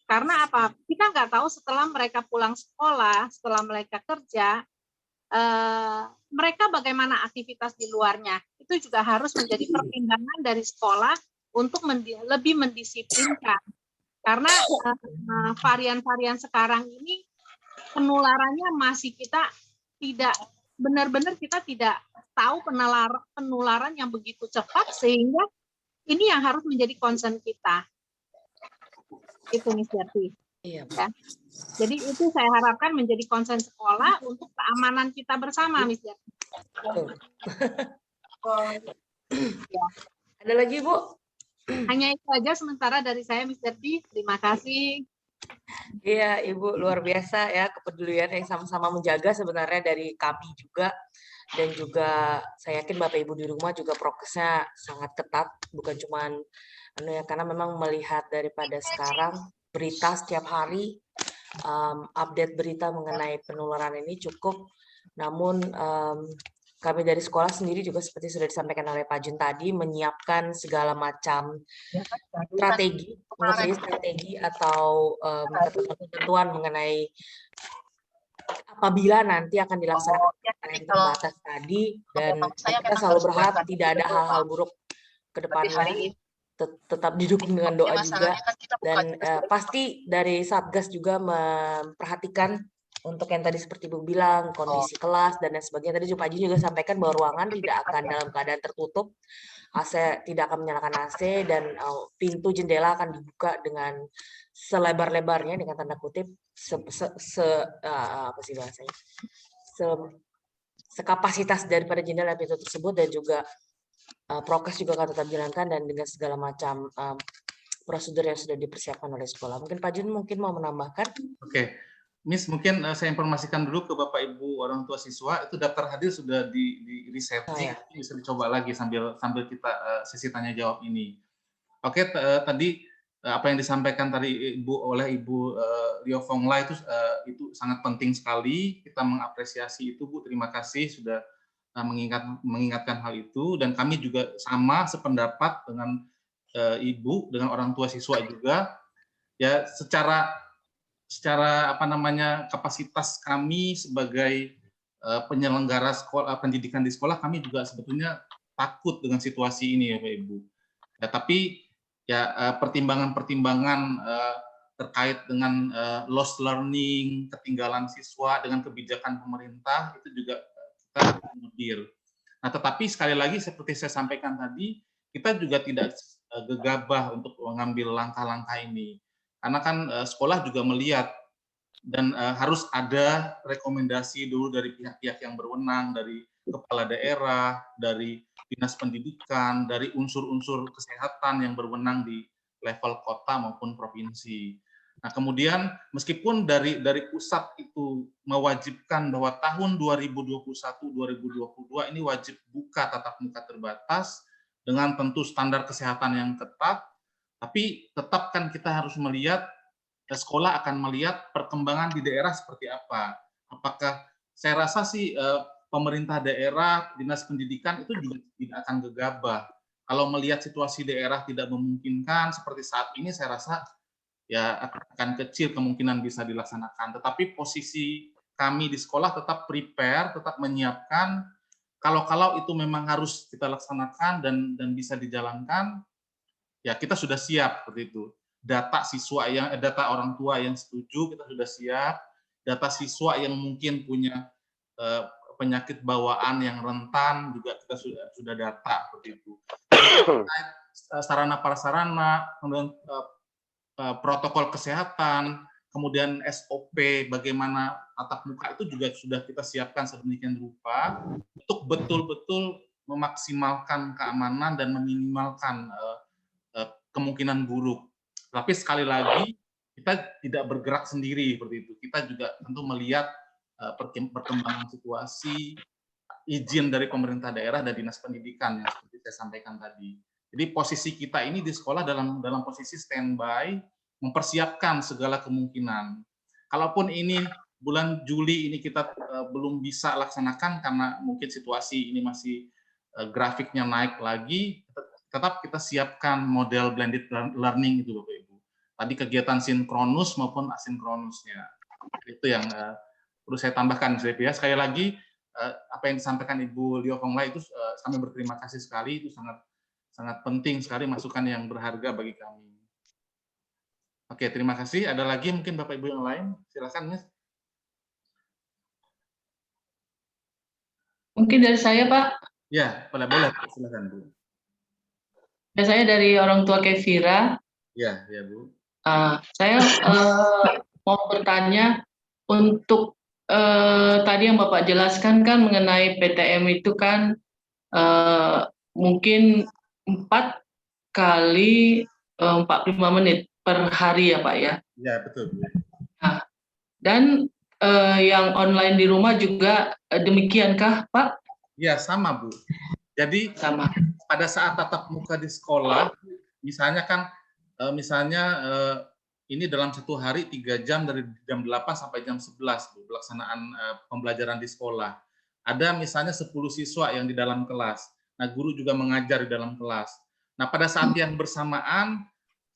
Karena apa? Kita nggak tahu setelah mereka pulang sekolah, setelah mereka kerja, mereka bagaimana aktivitas di luarnya. Itu juga harus menjadi pertimbangan dari sekolah untuk lebih mendisiplinkan. Karena varian-varian sekarang ini penularannya masih kita tidak benar-benar kita tidak tahu penularan yang begitu cepat, sehingga ini yang harus menjadi concern kita. Itu Miss Jati. Iya. Ya. Jadi itu saya harapkan menjadi concern sekolah untuk keamanan kita bersama, Miss Jati. Ya. Ada lagi Bu? Hanya itu aja sementara dari saya, Miss Jati. Terima kasih. Iya, Ibu luar biasa ya, kepedulian yang sama-sama menjaga sebenarnya dari kami juga, dan juga saya yakin Bapak Ibu di rumah juga prokesnya sangat ketat, bukan cuman karena memang melihat daripada sekarang berita setiap hari, update berita mengenai penularan ini cukup, namun kami dari sekolah sendiri juga seperti sudah disampaikan oleh Pak Jun tadi, menyiapkan segala macam strategi, menurut saya strategi atau ketentuan mengenai apabila nanti akan dilaksanakan PTM terbatas tadi, dan kita selalu berharap tidak ada hal-hal buruk ke depannya, tetap didukung dengan doa juga, dan pasti dari Satgas juga memperhatikan untuk yang tadi seperti Ibu bilang, kondisi kelas dan lain sebagainya. Tadi Pak Ji juga sampaikan bahwa ruangan tidak akan dalam keadaan tertutup, AC tidak akan menyalakan AC, dan pintu jendela akan dibuka dengan selebar-lebarnya, dengan tanda kutip, apa sih bahasanya? Sekapasitas daripada jendela pintu tersebut, dan juga prokes juga akan tetap dijalankan dan dengan segala macam prosedur yang sudah dipersiapkan oleh sekolah. Mungkin Pak Jun mungkin mau menambahkan? Oke, Miss, mungkin saya informasikan dulu ke Bapak Ibu orang tua siswa, itu daftar hadir sudah di resetting, bisa dicoba lagi sambil kita sesi tanya jawab ini. Oke, tadi apa yang disampaikan tadi oleh Ibu Rio Fongla itu sangat penting sekali. Kita mengapresiasi itu, Bu. Terima kasih sudah mengingatkan hal itu, dan kami juga sama sependapat dengan Ibu, dengan orang tua siswa juga. Ya, secara kapasitas kami sebagai penyelenggara pendidikan di sekolah, kami juga sebetulnya takut dengan situasi ini ya Pak Ibu. Ya, tapi ya pertimbangan-pertimbangan terkait dengan lost learning, ketinggalan siswa, dengan kebijakan pemerintah itu juga kita akomodir. Nah, tetapi sekali lagi seperti saya sampaikan tadi, kita juga tidak gegabah untuk mengambil langkah-langkah ini. Karena kan sekolah juga melihat dan harus ada rekomendasi dulu dari pihak-pihak yang berwenang, dari kepala daerah, dari dinas pendidikan, dari unsur-unsur kesehatan yang berwenang di level kota maupun provinsi. Nah, kemudian meskipun dari pusat itu mewajibkan bahwa tahun 2021-2022 ini wajib buka tatap muka terbatas dengan tentu standar kesehatan yang ketat, tapi tetap kan kita harus melihat, sekolah akan melihat perkembangan di daerah seperti apa. Apakah, saya rasa sih pemerintah daerah, dinas pendidikan itu juga tidak akan gegabah. Kalau melihat situasi daerah tidak memungkinkan seperti saat ini, saya rasa ya akan kecil kemungkinan bisa dilaksanakan. Tetapi posisi kami di sekolah tetap prepare, tetap menyiapkan. Kalau itu memang harus kita laksanakan dan bisa dijalankan, ya kita sudah siap seperti itu. Data orang tua yang setuju kita sudah siap. Data siswa yang mungkin punya penyakit bawaan yang rentan juga kita sudah data seperti itu. Sarana prasarana, kemudian protokol kesehatan, kemudian SOP bagaimana tatap muka itu juga sudah kita siapkan sedemikian rupa untuk betul-betul memaksimalkan keamanan dan meminimalkan kemungkinan buruk. Tapi sekali lagi kita tidak bergerak sendiri seperti itu. Kita juga tentu melihat perkembangan situasi, izin dari pemerintah daerah dan dinas pendidikan yang seperti saya sampaikan tadi. Jadi posisi kita ini di sekolah dalam posisi standby, mempersiapkan segala kemungkinan. Kalaupun ini bulan Juli ini kita belum bisa laksanakan karena mungkin situasi ini masih grafiknya naik lagi, tetap kita siapkan model blended learning itu Bapak Ibu. Tadi kegiatan sinkronus maupun asinkronusnya. Itu yang perlu saya tambahkan, ya. Sekali lagi, apa yang disampaikan Ibu Rio Fongla itu kami berterima kasih sekali, itu sangat penting sekali, masukan yang berharga bagi kami. Oke, terima kasih. Ada lagi mungkin Bapak Ibu yang lain? Silakan, Miss. Mungkin dari saya, Pak. Ya, boleh. Silakan, Bu. Ya, saya dari orang tua Kevira. Ya, Bu. Saya mau bertanya untuk tadi yang Bapak jelaskan kan mengenai PTM itu kan mungkin 4 kali 45 menit per hari ya Pak ya? Ya, betul. Nah, dan yang online di rumah juga demikiankah Pak? Ya, sama Bu. Jadi sama. Pada saat tatap muka di sekolah, misalnya kan, ini dalam satu hari 3 jam dari jam 8 sampai jam 11 Bu, pelaksanaan pembelajaran di sekolah. ada misalnya 10 siswa yang di dalam kelas. Nah, guru juga mengajar di dalam kelas. Nah, pada saat yang bersamaan,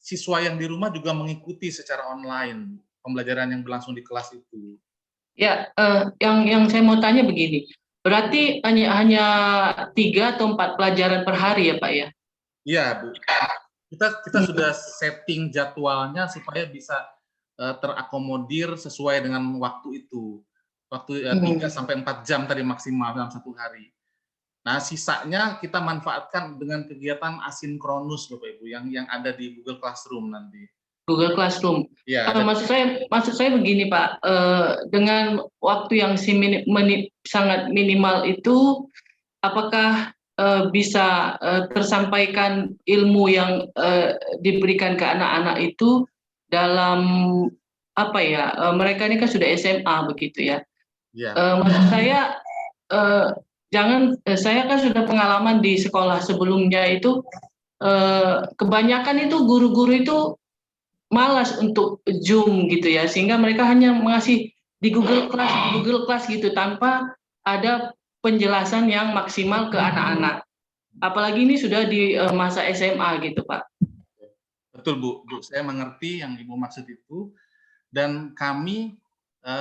siswa yang di rumah juga mengikuti secara online pembelajaran yang berlangsung di kelas itu. Ya, yang saya mau tanya begini, berarti hanya 3 atau 4 pelajaran per hari ya Pak ya? Iya, Bu. Kita sudah setting jadwalnya supaya bisa terakomodir sesuai dengan waktu itu. Waktu 3 sampai 4 jam tadi maksimal dalam satu hari. Nah, sisanya kita manfaatkan dengan kegiatan asinkronus Bapak Ibu yang ada di Google Classroom nanti. Google Classroom. Ya, Maksud saya begini Pak, dengan waktu yang sangat minimal itu, apakah bisa tersampaikan ilmu yang diberikan ke anak-anak itu dalam apa ya? Mereka ini kan sudah SMA begitu ya. ya. Maksud saya saya kan sudah pengalaman di sekolah sebelumnya itu, kebanyakan itu guru-guru itu malas untuk Zoom gitu ya, sehingga mereka hanya mengasih di Google Class gitu tanpa ada penjelasan yang maksimal ke anak-anak. Apalagi ini sudah di masa SMA gitu Pak. Betul Bu, saya mengerti yang Ibu maksud itu, dan kami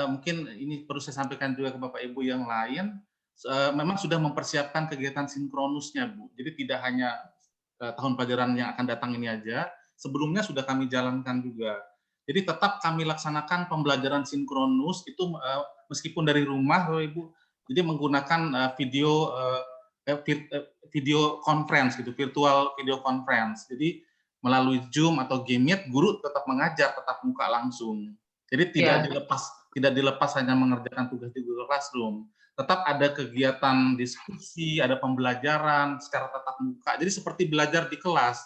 mungkin ini perlu saya sampaikan juga ke Bapak Ibu yang lain, memang sudah mempersiapkan kegiatan sinkronusnya Bu. Jadi tidak hanya tahun pelajaran yang akan datang ini aja, sebelumnya sudah kami jalankan juga. Jadi tetap kami laksanakan pembelajaran sinkronus itu meskipun dari rumah, Bapak Ibu. Jadi menggunakan video conference gitu, virtual video conference. Jadi melalui Zoom atau Gmeet, guru tetap mengajar, tetap muka langsung. Jadi tidak dilepas hanya mengerjakan tugas di Google Classroom. Tetap ada kegiatan diskusi, ada pembelajaran secara tatap muka. Jadi seperti belajar di kelas.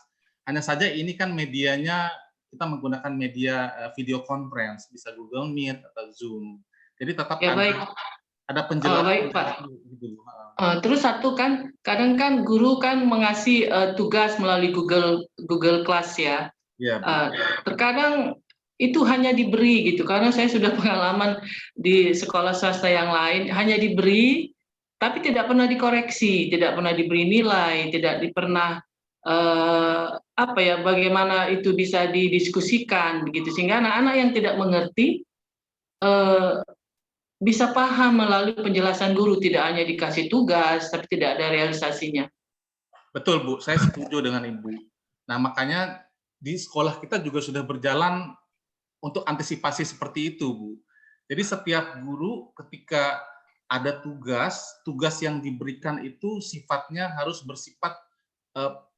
Hanya saja ini kan medianya kita menggunakan media video conference, bisa Google Meet atau Zoom. Jadi tetap Ya, ada penjelasan. Baik Pak. Terus satu kan, kadang kan guru kan mengasih tugas melalui Google Class ya. Ya, terkadang itu hanya diberi gitu, karena saya sudah pengalaman di sekolah swasta yang lain, hanya diberi tapi tidak pernah dikoreksi, tidak pernah diberi nilai, tidak pernah bagaimana itu bisa didiskusikan begitu, sehingga anak-anak yang tidak mengerti bisa paham melalui penjelasan guru, tidak hanya dikasih tugas tapi tidak ada realisasinya. Betul Bu, saya setuju dengan Ibu. Nah, makanya di sekolah kita juga sudah berjalan untuk antisipasi seperti itu, Bu. Jadi setiap guru ketika ada tugas yang diberikan itu sifatnya harus bersifat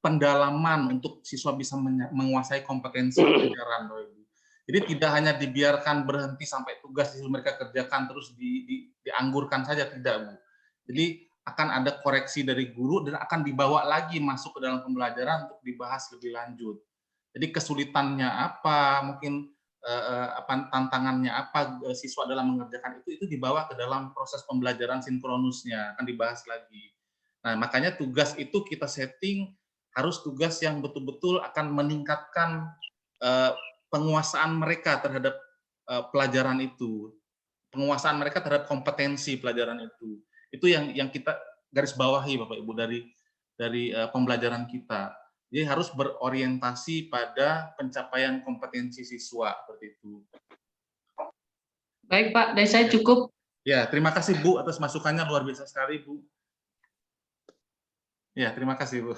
pendalaman untuk siswa bisa menguasai kompetensi pelajaran, Bapak Ibu. Jadi tidak hanya dibiarkan berhenti sampai tugas yang mereka kerjakan terus dianggurkan saja, tidak, Bu. Jadi akan ada koreksi dari guru dan akan dibawa lagi masuk ke dalam pembelajaran untuk dibahas lebih lanjut. Jadi kesulitannya apa, mungkin tantangannya apa siswa dalam mengerjakan itu dibawa ke dalam proses pembelajaran sinkronusnya, akan dibahas lagi. Nah, makanya tugas itu kita setting harus tugas yang betul-betul akan meningkatkan penguasaan mereka terhadap pelajaran itu, penguasaan mereka terhadap kompetensi pelajaran itu. Itu yang kita garis bawahi Bapak Ibu dari pembelajaran kita. Jadi harus berorientasi pada pencapaian kompetensi siswa seperti itu. Baik Pak, dari saya cukup. Ya, terima kasih Bu atas masukannya, luar biasa sekali Bu. Ya, terima kasih Bu.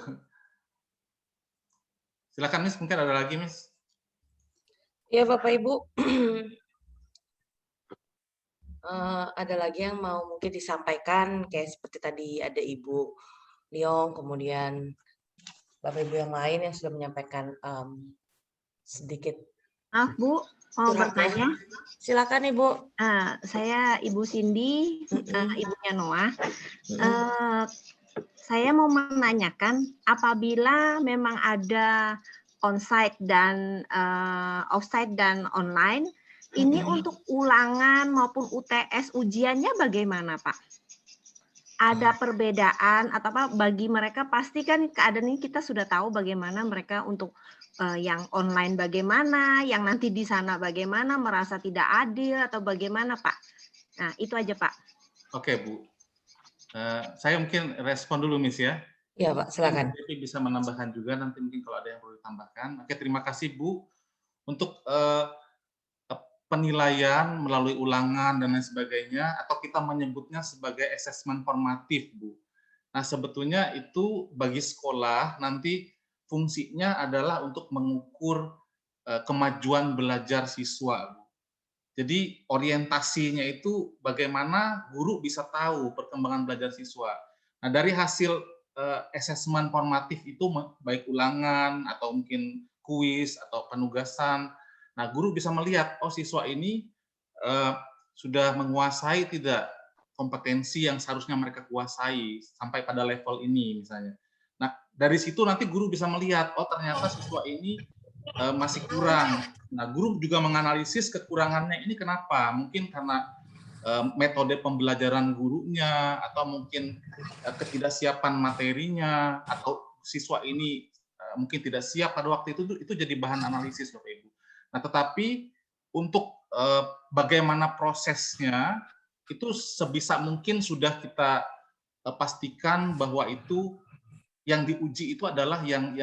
Silakan Miss, mungkin ada lagi Miss. Ya Bapak Ibu, ada lagi yang mau mungkin disampaikan, kayak seperti tadi ada Ibu Liong, kemudian Bapak Ibu yang lain yang sudah menyampaikan sedikit. Maaf Bu, mau bertanya. Silakan Ibu. Saya Ibu Cindy, ibunya Noah. Saya mau menanyakan, apabila memang ada onsite dan offsite dan online, ini untuk ulangan maupun UTS ujiannya bagaimana Pak? Ada perbedaan atau apa bagi mereka? Pasti kan keadaan ini kita sudah tahu bagaimana mereka untuk yang online bagaimana, yang nanti di sana bagaimana, merasa tidak adil atau bagaimana Pak? Nah itu aja Pak. Oke Bu. Saya mungkin respon dulu, Miss ya. Ya, Pak, silakan. Devi bisa menambahkan juga nanti mungkin kalau ada yang perlu ditambahkan. Oke, terima kasih Bu untuk penilaian melalui ulangan dan lain sebagainya, atau kita menyebutnya sebagai asesmen formatif, Bu. Nah, sebetulnya itu bagi sekolah nanti fungsinya adalah untuk mengukur kemajuan belajar siswa, Bu. Jadi orientasinya itu bagaimana guru bisa tahu perkembangan belajar siswa. Nah, dari hasil asesmen formatif itu baik ulangan atau mungkin kuis atau penugasan, nah guru bisa melihat oh siswa ini sudah menguasai tidak kompetensi yang seharusnya mereka kuasai sampai pada level ini misalnya. Nah, dari situ nanti guru bisa melihat oh ternyata siswa ini masih kurang. Nah, guru juga menganalisis kekurangannya ini kenapa? Mungkin karena metode pembelajaran gurunya, atau mungkin ketidaksiapan materinya, atau siswa ini mungkin tidak siap pada waktu itu jadi bahan analisis, Bapak Ibu. Nah, tetapi untuk bagaimana prosesnya, itu sebisa mungkin sudah kita pastikan bahwa itu yang diuji itu adalah yang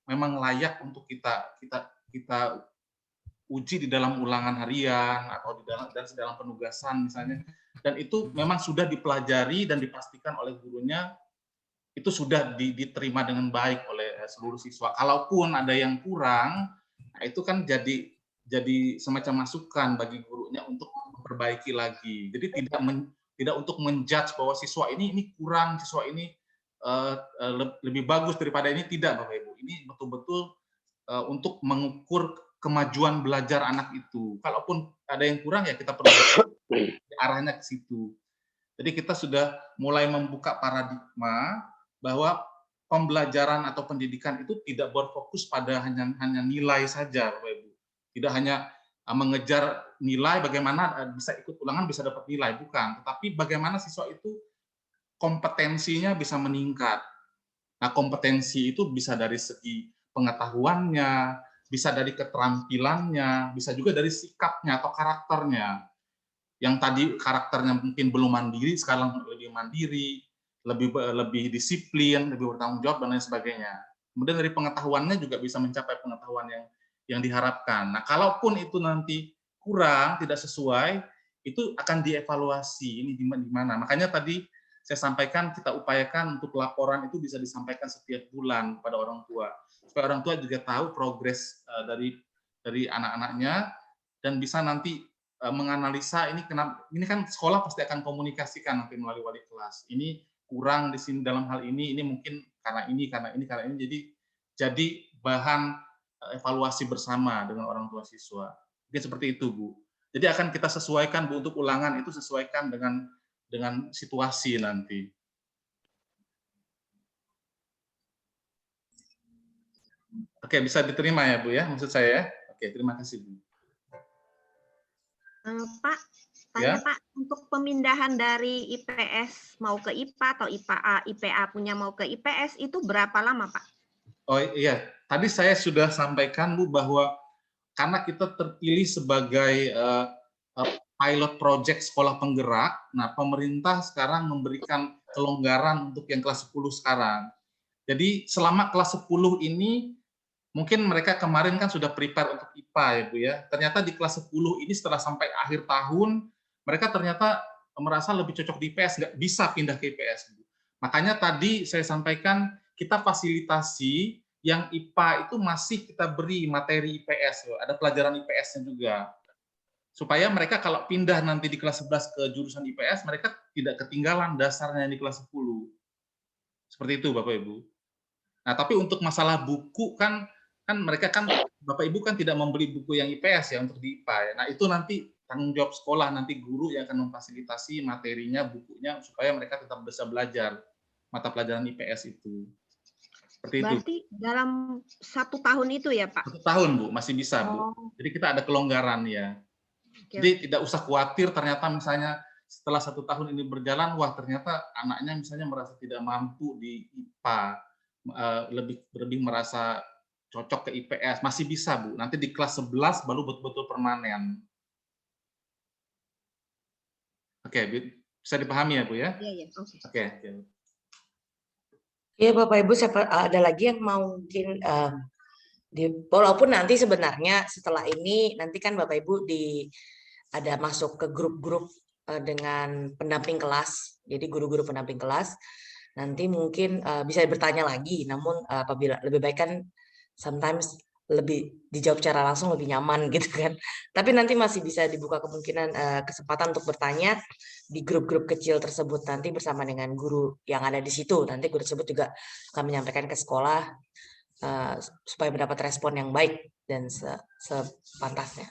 memang layak untuk kita uji di dalam ulangan harian atau di dalam penugasan misalnya, dan itu memang sudah dipelajari dan dipastikan oleh gurunya itu sudah diterima dengan baik oleh seluruh siswa. Kalaupun ada yang kurang, nah itu kan jadi semacam masukan bagi gurunya untuk memperbaiki lagi. Jadi tidak untuk menjudge bahwa siswa ini kurang, siswa ini lebih bagus daripada ini, tidak, Bapak Ibu. Ini betul-betul untuk mengukur kemajuan belajar anak itu. Kalaupun ada yang kurang ya kita perlu arahnya ke situ. Jadi kita sudah mulai membuka paradigma bahwa pembelajaran atau pendidikan itu tidak berfokus pada hanya nilai saja, Bapak Ibu. Tidak hanya mengejar nilai bagaimana bisa ikut ulangan bisa dapat nilai, bukan. Tetapi bagaimana siswa itu kompetensinya bisa meningkat. Nah, kompetensi itu bisa dari segi pengetahuannya, bisa dari keterampilannya, bisa juga dari sikapnya atau karakternya. Yang tadi karakternya mungkin belum mandiri, sekarang lebih mandiri, lebih disiplin, lebih bertanggung jawab, dan lain sebagainya. Kemudian dari pengetahuannya juga bisa mencapai pengetahuan yang diharapkan. Nah, kalaupun itu nanti kurang, tidak sesuai, itu akan dievaluasi, ini di mana. Makanya tadi saya sampaikan, kita upayakan untuk laporan itu bisa disampaikan setiap bulan kepada orang tua, supaya orang tua juga tahu progres dari anak-anaknya, dan bisa nanti menganalisa ini kan sekolah pasti akan komunikasikan nanti melalui wali kelas. Ini kurang di sini dalam hal ini mungkin karena ini, jadi bahan evaluasi bersama dengan orang tua siswa. Mungkin seperti itu, Bu. Jadi akan kita sesuaikan, Bu, untuk ulangan itu sesuaikan dengan situasi nanti. Oke, bisa diterima ya, Bu ya, maksud saya. Oke, terima kasih, Bu. Pak, tanya Pak, untuk pemindahan dari IPS mau ke IPA atau IPA punya mau ke IPS itu berapa lama, Pak? Oh iya, tadi saya sudah sampaikan, Bu, bahwa karena kita terpilih sebagai pilot project sekolah penggerak, nah pemerintah sekarang memberikan kelonggaran untuk yang kelas 10 sekarang. Jadi selama kelas 10 ini, mungkin mereka kemarin kan sudah prepare untuk IPA ya Bu ya. Ternyata di kelas 10 ini setelah sampai akhir tahun, mereka ternyata merasa lebih cocok di IPS, nggak bisa pindah ke IPS. Bu. Makanya tadi saya sampaikan, kita fasilitasi yang IPA itu masih kita beri materi IPS, ada pelajaran IPS-nya juga. Supaya mereka kalau pindah nanti di kelas 11 ke jurusan IPS, mereka tidak ketinggalan dasarnya di kelas 10. Seperti itu, Bapak Ibu. Nah, tapi untuk masalah buku kan mereka kan Bapak Ibu kan tidak membeli buku yang IPS ya untuk di IPA ya. Nah, itu nanti tanggung jawab sekolah, nanti guru yang akan memfasilitasi materinya, bukunya supaya mereka tetap bisa belajar mata pelajaran IPS itu. Seperti Berarti itu. dalam 1 tahun itu ya, Pak? 1 tahun, Bu, masih bisa, Bu. Jadi kita ada kelonggaran ya. Jadi tidak usah khawatir ternyata misalnya setelah 1 tahun ini berjalan, wah ternyata anaknya misalnya merasa tidak mampu di IPA, lebih merasa cocok ke IPS, masih bisa, Bu. Nanti di kelas 11 baru betul-betul permanen. Oke, Bisa dipahami ya Bu ya? Iya, iya. Oke. Oke. Ya Bapak Ibu, siapa ada lagi yang mau mungkin walaupun nanti sebenarnya setelah ini nanti kan Bapak Ibu ada masuk ke grup-grup dengan pendamping kelas. Jadi guru-guru pendamping kelas nanti mungkin bisa bertanya lagi. Namun apabila lebih baik kan sometimes lebih dijawab secara langsung lebih nyaman gitu kan. Tapi nanti masih bisa dibuka kemungkinan kesempatan untuk bertanya di grup-grup kecil tersebut nanti bersama dengan guru yang ada di situ. Nanti guru tersebut juga akan menyampaikan ke sekolah supaya mendapat respon yang baik dan sepantasnya.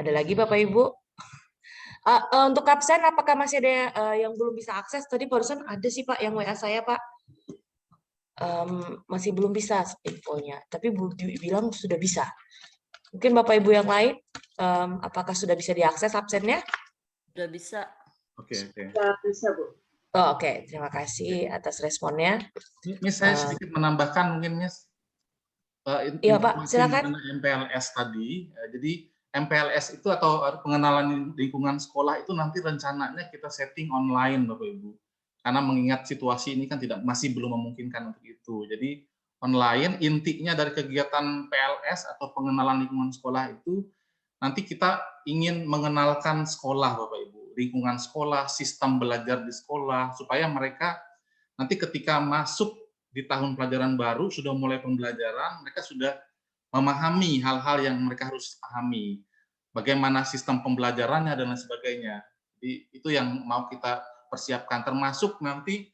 Ada lagi Bapak Ibu? Untuk absen apakah masih ada yang belum bisa akses? Tadi barusan ada sih Pak yang WA saya Pak. Masih belum bisa infonya, tapi Bu Dwi bilang sudah bisa. Mungkin Bapak Ibu yang lain, apakah sudah bisa diakses absennya? Udah bisa. Oke. Bisa, Bu. Oh, oke. Terima kasih atas responnya. Miss, saya sedikit menambahkan mungkin Miss. Iya Pak, silakan. Mengenai MPLS tadi. Jadi MPLS itu atau pengenalan lingkungan sekolah itu nanti rencananya kita setting online Bapak Ibu. Karena mengingat situasi ini kan masih belum memungkinkan untuk itu. Jadi online intinya dari kegiatan PLS atau pengenalan lingkungan sekolah itu nanti kita ingin mengenalkan sekolah Bapak Ibu, lingkungan sekolah, sistem belajar di sekolah supaya mereka nanti ketika masuk di tahun pelajaran baru sudah mulai pembelajaran, mereka sudah memahami hal-hal yang mereka harus pahami. Bagaimana sistem pembelajarannya dan lain sebagainya. Jadi itu yang mau kita persiapkan, termasuk nanti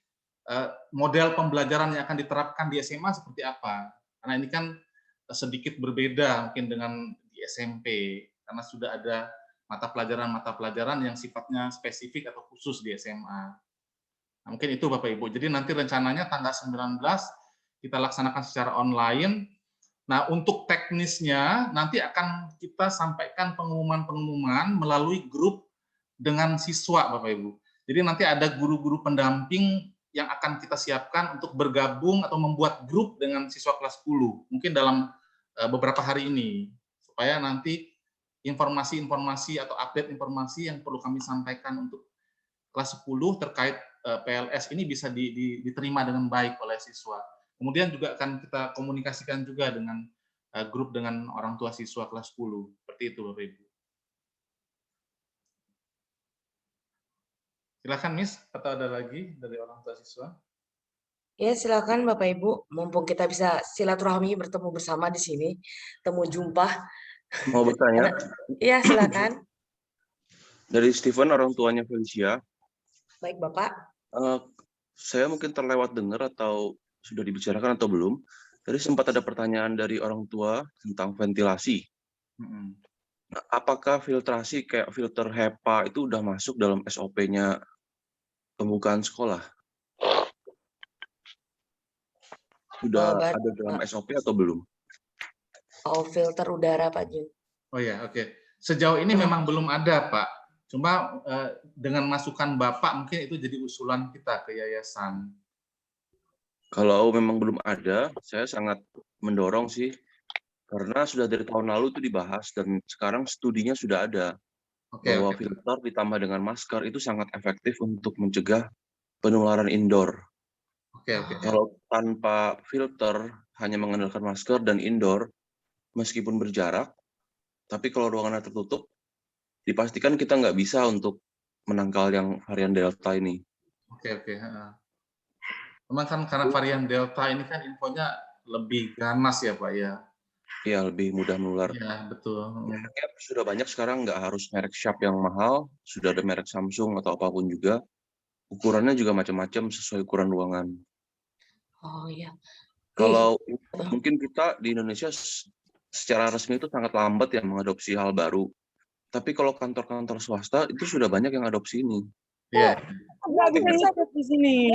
model pembelajaran yang akan diterapkan di SMA seperti apa. Karena ini kan sedikit berbeda mungkin dengan di SMP, karena sudah ada mata pelajaran yang sifatnya spesifik atau khusus di SMA. Nah, mungkin itu Bapak Ibu. Jadi nanti rencananya tanggal 19 kita laksanakan secara online. Nah, untuk teknisnya nanti akan kita sampaikan pengumuman-pengumuman melalui grup dengan siswa Bapak Ibu. Jadi nanti ada guru-guru pendamping yang akan kita siapkan untuk bergabung atau membuat grup dengan siswa kelas 10. Mungkin dalam beberapa hari ini. Supaya nanti informasi-informasi atau update informasi yang perlu kami sampaikan untuk kelas 10 terkait PLS ini bisa diterima dengan baik oleh siswa. Kemudian juga akan kita komunikasikan juga dengan grup dengan orang tua siswa kelas 10. Seperti itu Bapak Ibu. Silakan Miss, atau ada lagi dari orang tua siswa? Ya, silakan Bapak Ibu. Mumpung kita bisa silaturahmi bertemu bersama di sini, temu jumpa. Mau bertanya? Iya, silakan. Dari Steven, orang tuanya Felicia. Baik, Bapak. Saya mungkin terlewat dengar atau sudah dibicarakan atau belum. Tadi sempat ada pertanyaan dari orang tua tentang ventilasi. Nah, apakah filtrasi kayak filter HEPA itu udah masuk dalam SOP-nya pembukaan sekolah? Sudah ada dalam SOP atau belum? Oh, filter udara Pak Jun. Oh ya, oke. Sejauh ini memang belum ada Pak. Cuma dengan masukan Bapak mungkin itu jadi usulan kita ke yayasan. Kalau memang belum ada, saya sangat mendorong sih. Karena sudah dari tahun lalu itu dibahas dan sekarang studinya sudah ada. Bahwa filter ditambah dengan masker itu sangat efektif untuk mencegah penularan indoor. Kalau tanpa filter, hanya mengandalkan masker dan indoor, meskipun berjarak, tapi kalau ruangannya tertutup, dipastikan kita nggak bisa untuk menangkal yang varian Delta ini. Memang kan karena varian Delta ini kan infonya lebih ganas ya Pak ya? Iya, lebih mudah menular. Iya, betul. Mereknya sudah banyak sekarang, nggak harus merek Sharp yang mahal, sudah ada merek Samsung atau apapun juga. Ukurannya juga macam-macam sesuai ukuran ruangan. Oh iya. Kalau mungkin kita di Indonesia secara resmi itu sangat lambat ya mengadopsi hal baru. Tapi kalau kantor-kantor swasta itu sudah banyak yang adopsi ini. Iya. Di sini.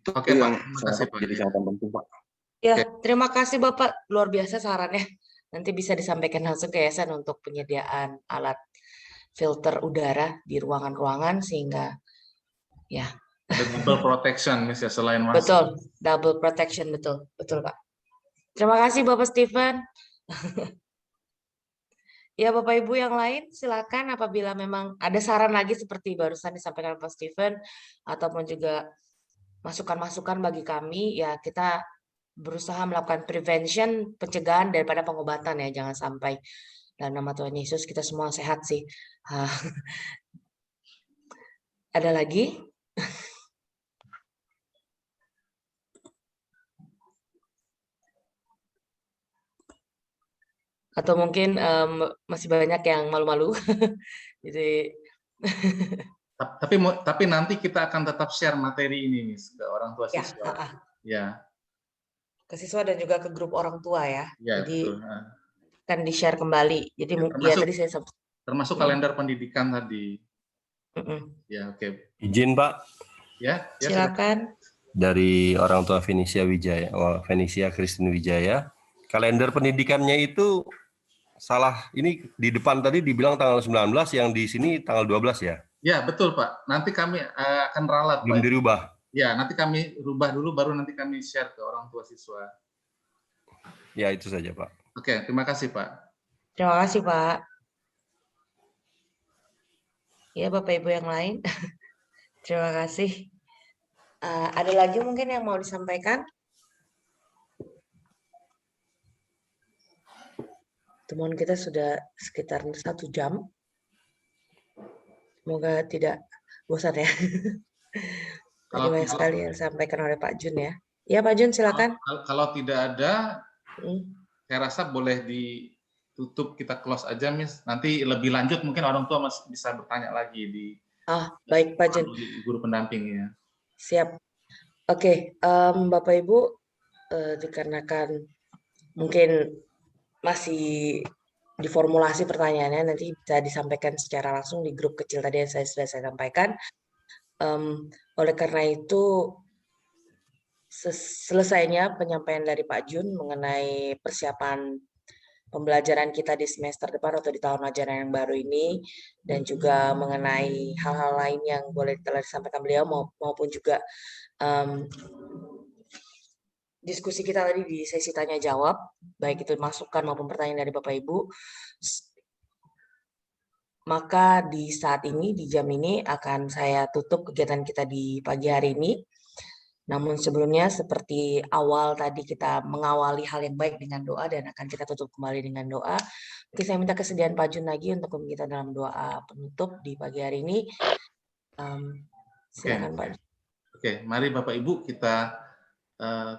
Oke, Pak. Terima kasih, Pak. Jadi catatan penting, Pak. Ya, terima kasih Bapak. Luar biasa sarannya. Nanti bisa disampaikan langsung ke yayasan untuk penyediaan alat filter udara di ruangan-ruangan sehingga ya. Double protection, Miss, ya, selain masker. Betul, double protection, betul Pak. Terima kasih Bapak Steven. Ya, Bapak Ibu yang lain silakan apabila memang ada saran lagi seperti barusan disampaikan Pak Steven ataupun juga masukan-masukan bagi kami, ya kita berusaha melakukan prevention, pencegahan daripada pengobatan ya, jangan sampai. Dalam nama Tuhan Yesus kita semua sehat sih. Ada lagi? Atau mungkin masih banyak yang malu-malu. Jadi tapi nanti kita akan tetap share materi ini nih ke orang tua ya, siswa. Ya. Ke siswa dan juga ke grup orang tua ya. Ya, jadi betul. Akan di-share kembali. Jadi ya, tadi saya termasuk kalender pendidikan tadi. Ya, oke. Izin, Pak. Ya, silakan. Dari orang tua Fenisia Wijaya, Fenisia Christine Wijaya, kalender pendidikannya itu salah. Ini di depan tadi dibilang tanggal 19, yang di sini tanggal 12 ya? Ya, betul, Pak. Nanti kami akan ralat, belum Pak. Dirubah? Ya, nanti kami rubah dulu, baru nanti kami share ke orang tua siswa. Ya, itu saja, Pak. Oke, terima kasih, Pak. Terima kasih, Pak. Ya, Bapak Ibu yang lain. Terima kasih. Ada lagi mungkin yang mau disampaikan? Temuan kita sudah sekitar 1 jam. Semoga tidak bosan ya. Tadi banyak sekali yang disampaikan oleh Pak Jun ya. Ya, Pak Jun, silakan. Kalau tidak ada, saya rasa boleh ditutup, kita close aja, Miss. Nanti lebih lanjut mungkin orang tua masih bisa bertanya lagi di baik, Pak Jun. Guru pendampingnya. Siap. Oke, Bapak Ibu, dikarenakan mungkin masih diformulasi pertanyaannya, nanti bisa disampaikan secara langsung di grup kecil tadi yang sudah saya sampaikan. Oleh karena itu, selesainya penyampaian dari Pak Jun mengenai persiapan pembelajaran kita di semester depan atau di tahun ajaran yang baru ini, dan juga mengenai hal-hal lain yang boleh telah disampaikan beliau maupun juga diskusi kita tadi di sesi tanya jawab, baik itu masukan maupun pertanyaan dari Bapak Ibu. Maka di saat ini, di jam ini akan saya tutup kegiatan kita di pagi hari ini. Namun sebelumnya seperti awal tadi kita mengawali hal yang baik dengan doa dan akan kita tutup kembali dengan doa. Oke, saya minta kesediaan Pak Jun lagi untuk kita dalam doa penutup di pagi hari ini. Silakan Pak Jun. Oke, mari Bapak Ibu kita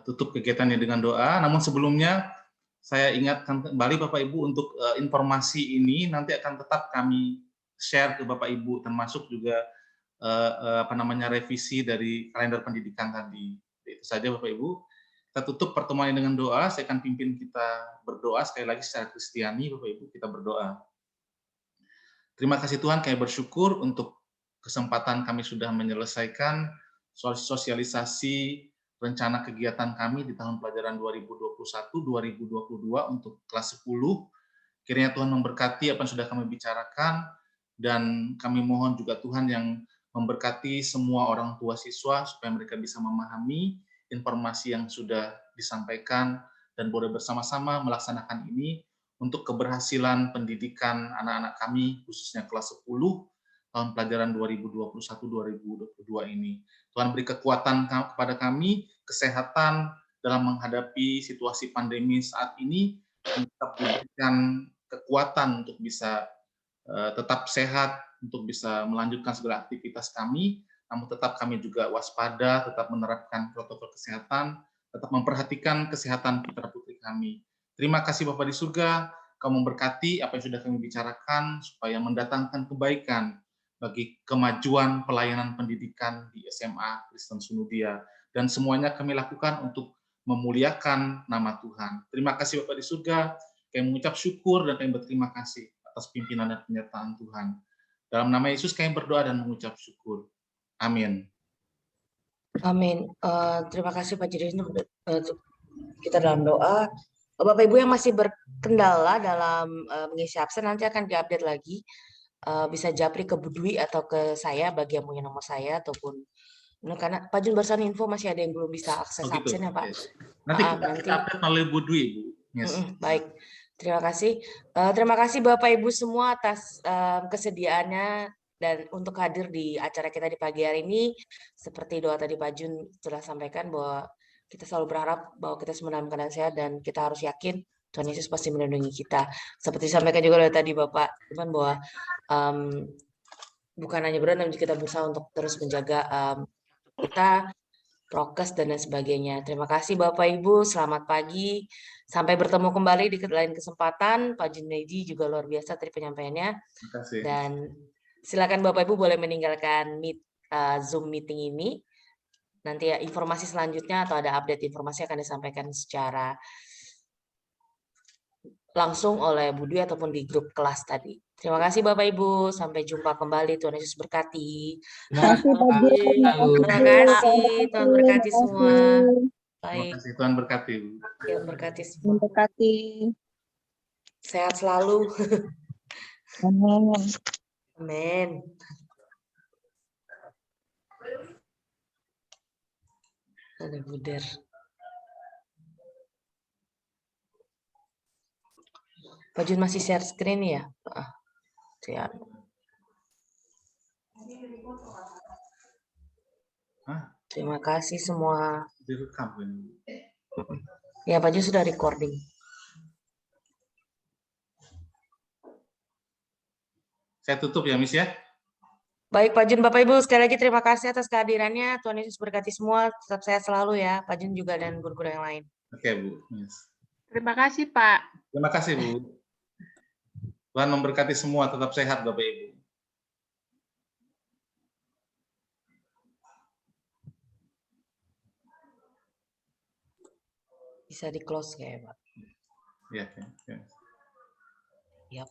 tutup kegiatannya dengan doa. Namun sebelumnya saya ingatkan kembali Bapak Ibu untuk informasi ini nanti akan tetap kami share ke Bapak Ibu, termasuk juga revisi dari kalender pendidikan tadi. Itu saja Bapak Ibu. Kita tutup pertemuan dengan doa. Saya akan pimpin kita berdoa sekali lagi secara Kristiani. Bapak Ibu, kita berdoa. Terima kasih Tuhan, kami bersyukur untuk kesempatan kami sudah menyelesaikan sosialisasi rencana kegiatan kami di tahun pelajaran 2021-2022 untuk kelas 10. Kiranya Tuhan memberkati apa yang sudah kami bicarakan, dan kami mohon juga Tuhan yang memberkati semua orang tua siswa supaya mereka bisa memahami informasi yang sudah disampaikan dan boleh bersama-sama melaksanakan ini untuk keberhasilan pendidikan anak-anak kami, khususnya kelas 10 tahun pelajaran 2021-2022 ini. Tuhan beri kekuatan kepada kami, kesehatan dalam menghadapi situasi pandemi saat ini, dan tetap diberikan kekuatan untuk bisa tetap sehat, untuk bisa melanjutkan segala aktivitas kami, namun tetap kami juga waspada, tetap menerapkan protokol kesehatan, tetap memperhatikan kesehatan putra-putri kami. Terima kasih Bapak di surga, Kamu memberkati apa yang sudah kami bicarakan, supaya mendatangkan kebaikan bagi kemajuan pelayanan pendidikan di SMA Kristen Sunudia. Dan semuanya kami lakukan untuk memuliakan nama Tuhan. Terima kasih Bapak di surga, kami mengucap syukur dan kami berterima kasih atas pimpinan dan penyertaan Tuhan. Dalam nama Yesus kami berdoa dan mengucap syukur. Amin. Amin. Terima kasih Pak Jirin untuk kita dalam doa. Bapak Ibu yang masih berkendala dalam mengisi absen nanti akan diupdate lagi. Bisa japri ke Bu Dwi atau ke saya bagi yang punya nomor saya, ataupun karena Pak Jun barusan info masih ada yang belum bisa akses absen ya Pak. Nanti kita update melalui Bu Dwi, Bu. Yes. Baik. Terima kasih. Terima kasih Bapak Ibu semua atas kesediaannya dan untuk hadir di acara kita di pagi hari ini. Seperti doa tadi Pak Jun telah sampaikan bahwa kita selalu berharap bahwa kita semua dalam keadaan sehat dan kita harus yakin Tuhan Yesus pasti melindungi kita. Seperti disampaikan juga oleh tadi Bapak Iman bahwa bukan hanya berat, namun kita berusaha untuk terus menjaga kita, prokes dan lain sebagainya. Terima kasih Bapak Ibu, selamat pagi. Sampai bertemu kembali di lain kesempatan. Pak Junaidi juga luar biasa tadi penyampaiannya. Terima kasih. Dan silakan Bapak Ibu boleh meninggalkan Zoom meeting ini. Nanti ya, informasi selanjutnya atau ada update informasi akan disampaikan secara langsung oleh Bu Dwi ataupun di grup kelas tadi. Terima kasih Bapak Ibu, sampai jumpa kembali. Tuhan Yesus berkati. Terima kasih, Pak Jun. Terima kasih, Tuhan berkati semua. Terima Baik, kasih, Tuhan berkati. Tuhan berkati semua. Berkati. Sehat selalu. Amin. Amin. Ada Buder. Pak Jun masih share screen ya? Siap. Terima kasih semua. Direkam ini. Ya, Pak Jun sudah recording. Saya tutup ya, Miss ya. Baik, Pak Jun, Bapak Ibu, sekali lagi terima kasih atas kehadirannya. Tuhan Yesus berkati semua. Tetap sehat selalu ya, Pak Jun juga dan guru-guru yang lain. Oke, Bu. Miss. Terima kasih, Pak. Terima kasih, Bu. Tuhan memberkati semua, tetap sehat Bapak Ibu. Bisa di close ya, Pak. Ya, ya. Yap.